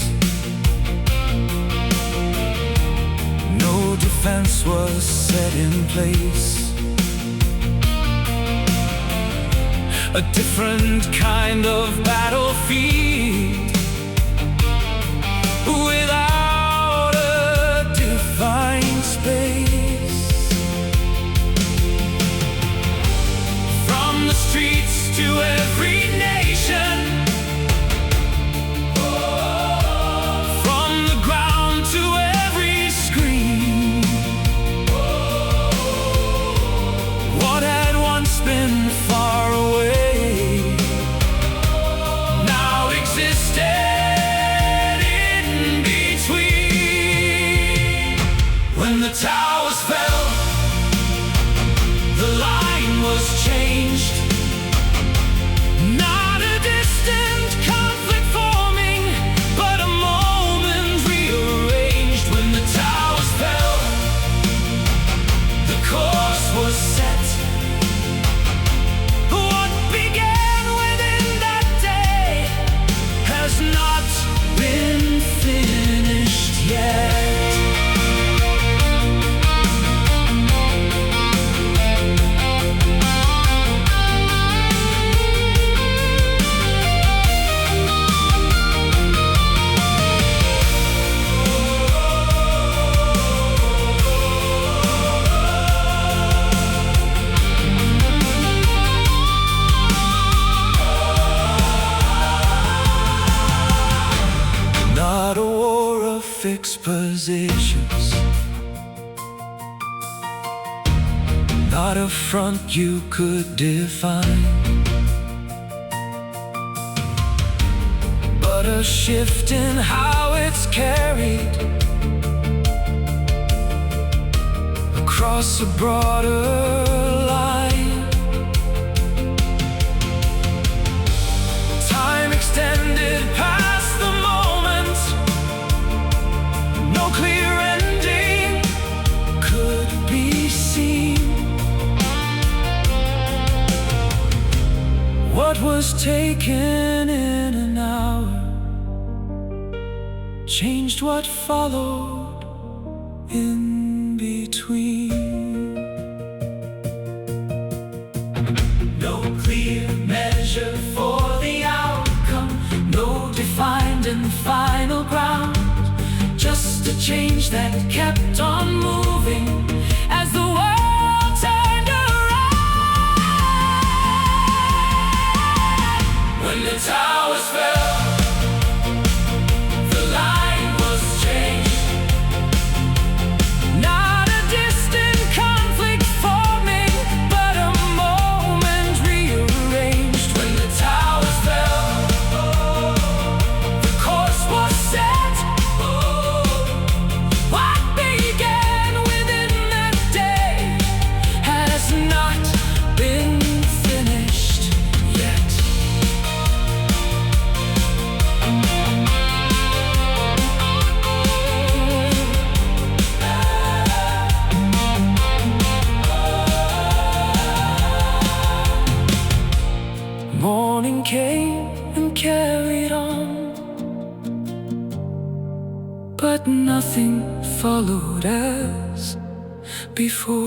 No defense was set in place. A different kind of battlefield, without a defined space. From the streets to every nation, from the ground to every screen, what had once been far away the towers fell, the line was changed. Not a distant conflict forming, but a moment rearranged. When the towers fell, the course was set. What began within that day has not been finished yet. Not a war of fixed positions, not a front you could define, but a shift in how it's carried across a broader line. Time extended past the moment. No clear ending could be seen. What was taken in an hour changed what followed in between. No clear measure for the outcome, no defined and final ground. Just a change that kept on moving as the world turned around. When the towers fell, the line was changed. Not a distance followed as before.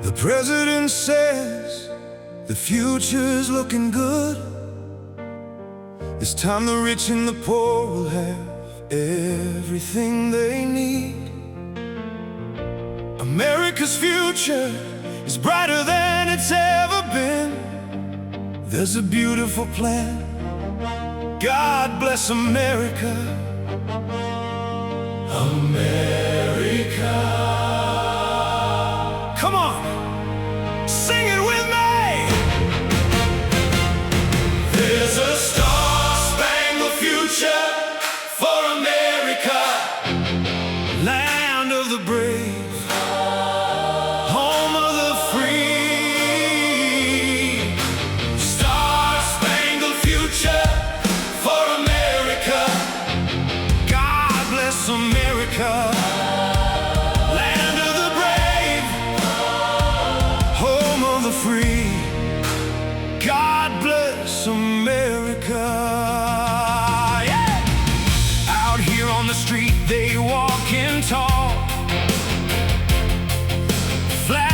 The president says the future's looking good. This time the rich and the poor will have everything they need. America's future is brighter than it's ever been. There's a beautiful plan. God bless America. America. Come on, sing it with me. There's a star-spangled future for America, land of the brave, home of the free. Star-spangled future for America. God bless America. Free. God bless America. Yeah! Out here on the street they walking tall, flag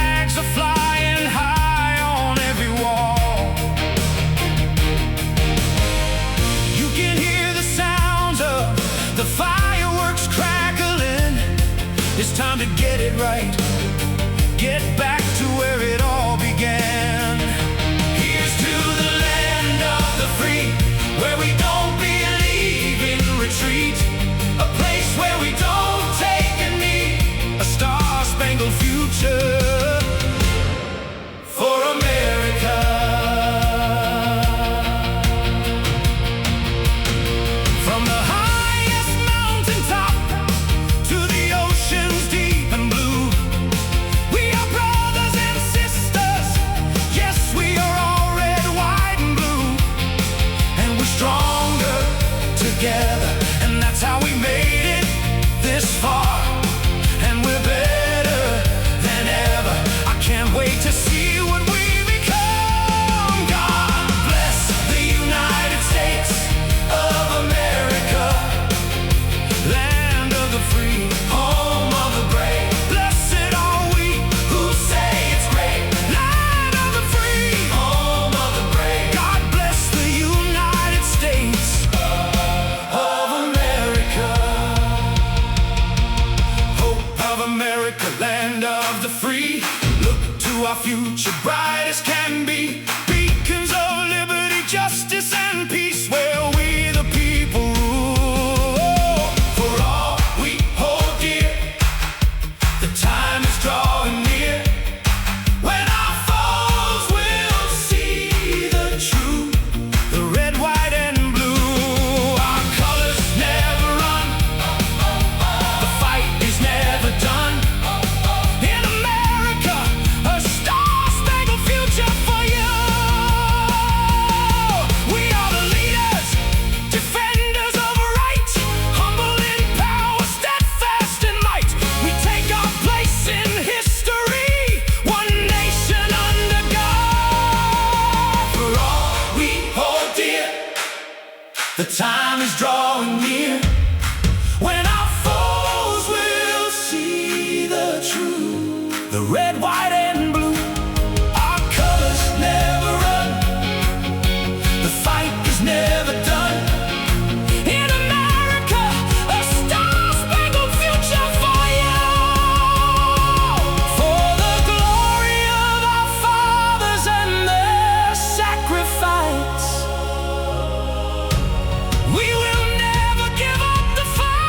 it right. Get back to where it all began. Here's to the land of the free, where we don't believe in retreat. A place where we don't take a knee. A star-spangled future for America. From the highest mountaintop to the oceans deep and blue, we are brothers and sisters. Yes, we are all red, white, and blue. And we're stronger together, and that's how we made it this far. And we're better than ever. I can't wait to see what we become. God bless the United States of America, land of the free, home of the brave. Blessed are we who say it's great. Land of the free, home of the brave. God bless the United States of America. Hope of America, land of the free. Look to our future, bright as can be. Beacons of liberty, justice, and peace, where we the people rule. For all we hold dear, the time is drawing near, when our foes will see the truth. The red, white, and blue, our colors never run. The fight is never done. In America, a star-spangled future for you. We are the leaders, defenders of right, humble in power, steadfast in might. We take our place in history, one nation under God. For all we hold dear, the time is drawing near, when our foes will see the truth. The red, white, and blue, our colors never run. The fight is never done. In America, a star-spangled future for you. For the glory of our fathers and their sacrifice, we will never give up the fight.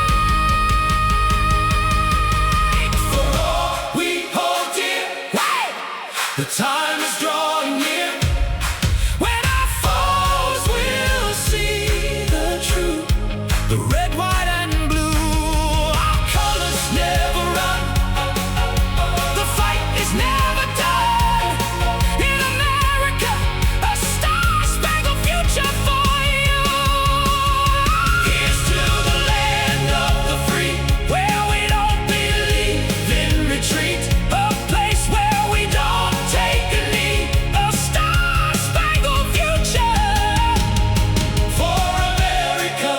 For all we hold dear, the time is drawing near, when our foes will see the truth. The red, white, and blue, our colors never run. The fight is never done. In America, a star-spangled future for you. Here's to the land of the free, where we don't believe in retreat. A place where we don't take a knee. A star-spangled future for America.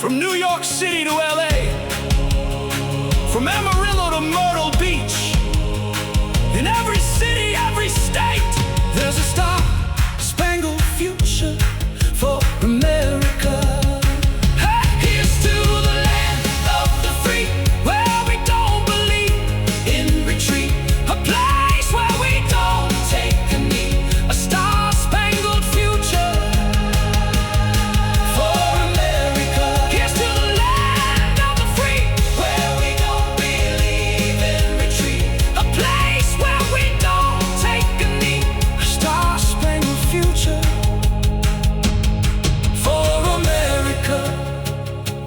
From New York City to LA, from Amarillo to Myrtle Beach, in every city, every state, there's a star-spangled future for America. Hey, here's to the land of the free, where we don't believe in retreat. A place where we don't take a knee. A star-spangled future for America. Here's to the land of the free, where we don't believe in retreat. A place where we don't take a knee. A star-spangled future for America.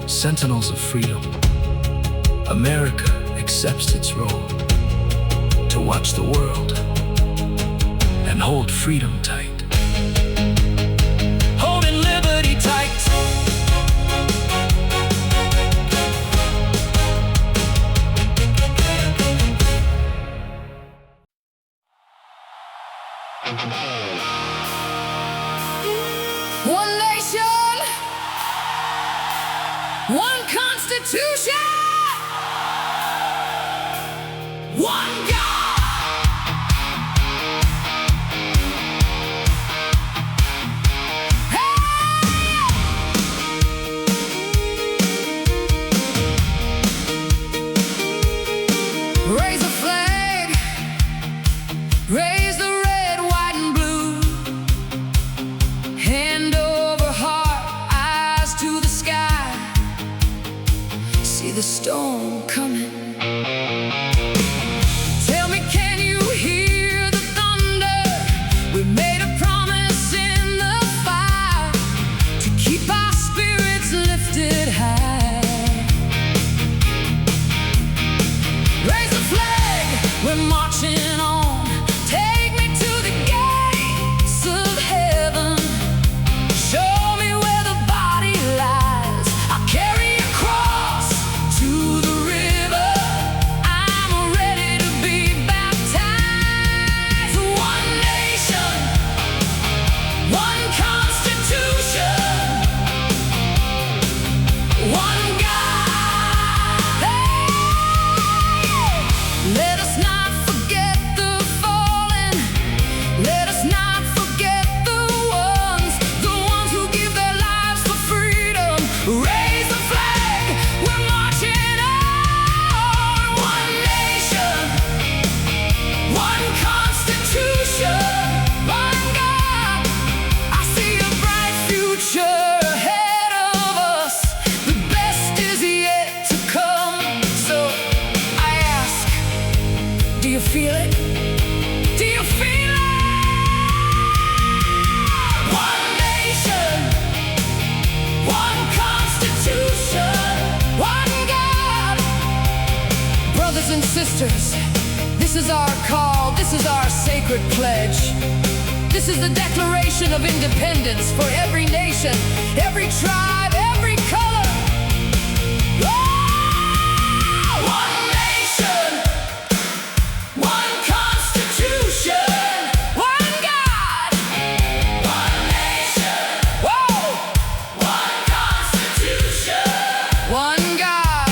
Sentinels of freedom, America accepts its role to watch the world and hold freedom tight. Holding liberty tight. One nation, one constitution, one God. Hey! Raise the red, white, and blue. Hand over heart, eyes to the sky. See the storm coming. Tell me, can you hear the thunder? We made a promise in the fire to keep our spirits lifted high. Raise the flag, we're marching on. Take me to the gates of heaven. Show me where the body lies. I'll carry a cross to the river. I'm ready to be baptized. One nation, one constitution, one God. Let us not forget the fallen. Let us not forget the ones who give their lives for freedom. Raise the flag, we're marching on. One nation, one constitution, one God. I see a bright future ahead of us. The best is yet to come. So I ask, do you feel it? Do you feel it? One nation, one constitution, one God. Brothers and sisters, this is our call, this is our sacred pledge. This is the Declaration of Independence for every nation, every tribe, every color. One nation, one constitution, one God. One nation, whoa, one constitution, one God.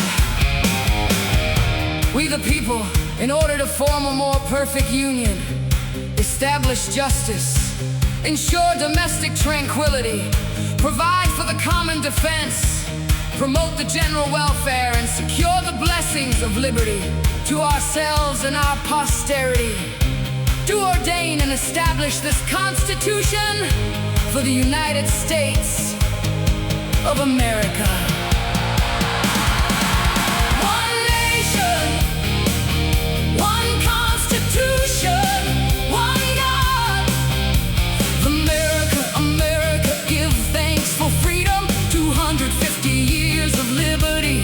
We the people, in order to form a more perfect union, establish justice, ensure domestic tranquility, provide for the common defense, promote the general welfare, and secure the blessings of liberty to ourselves and our posterity. Do ordain and establish this Constitution for the United States of America. One nation, one constitution, one God. America, America, give thanks for freedom. 250 years of liberty.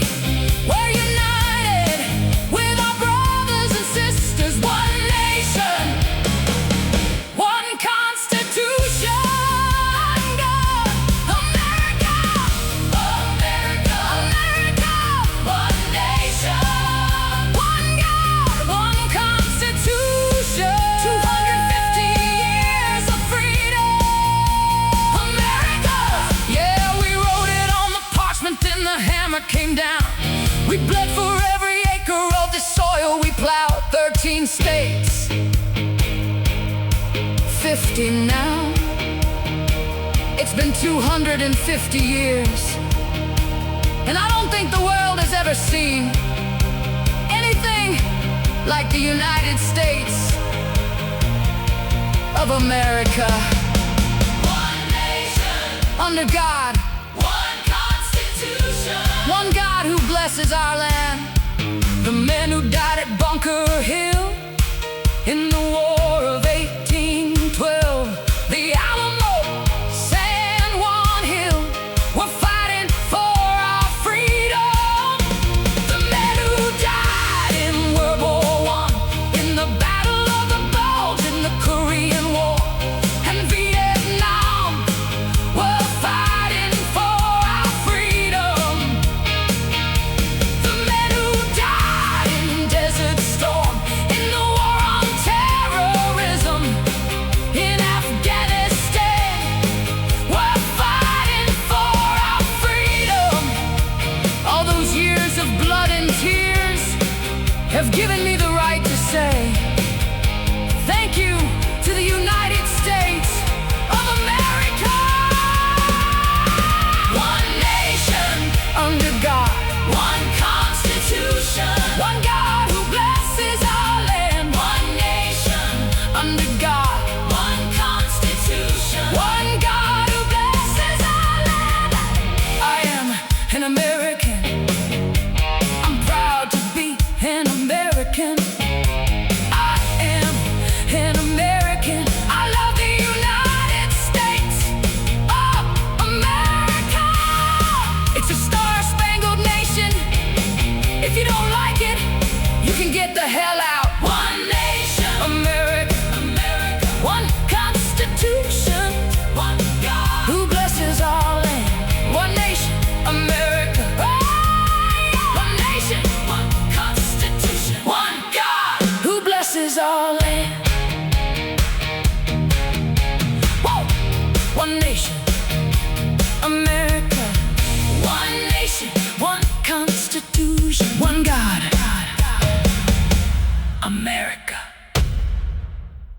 We're united with our brothers and sisters. One nation, one constitution, God. America, America, America, one nation, one God, one constitution. 250 years of freedom. America, yeah, we wrote it on the parchment, then the hammer came down. We bled for every acre of the soil we plowed. 13 states, 50 now. It's been 250 years, and I don't think the world has ever seen anything like the United States of America. One nation, under God, one constitution, one God who blesses our land. The men who died at Bunker Hill in the War of 1812, the Alamo, San Juan Hill, were fighting for our freedom. The men who died in World War I, in the Battle of the Bulge, in the Korean War, and Vietnam, were fighting for our freedom. The men who died in Desert Storm, in the War on Terror, under God, one Constitution, one God who blesses our land. I am an American. I'm proud to be an American. I am an American. I love the United States of America. It's a star-spangled nation. If you don't like it, you can get the hell out. One nation, America, America. One Constitution, one God who blesses our land. One nation, America. One nation, one Constitution, one God who blesses our land. Whoa! One nation, America. One nation, one Constitution, one God.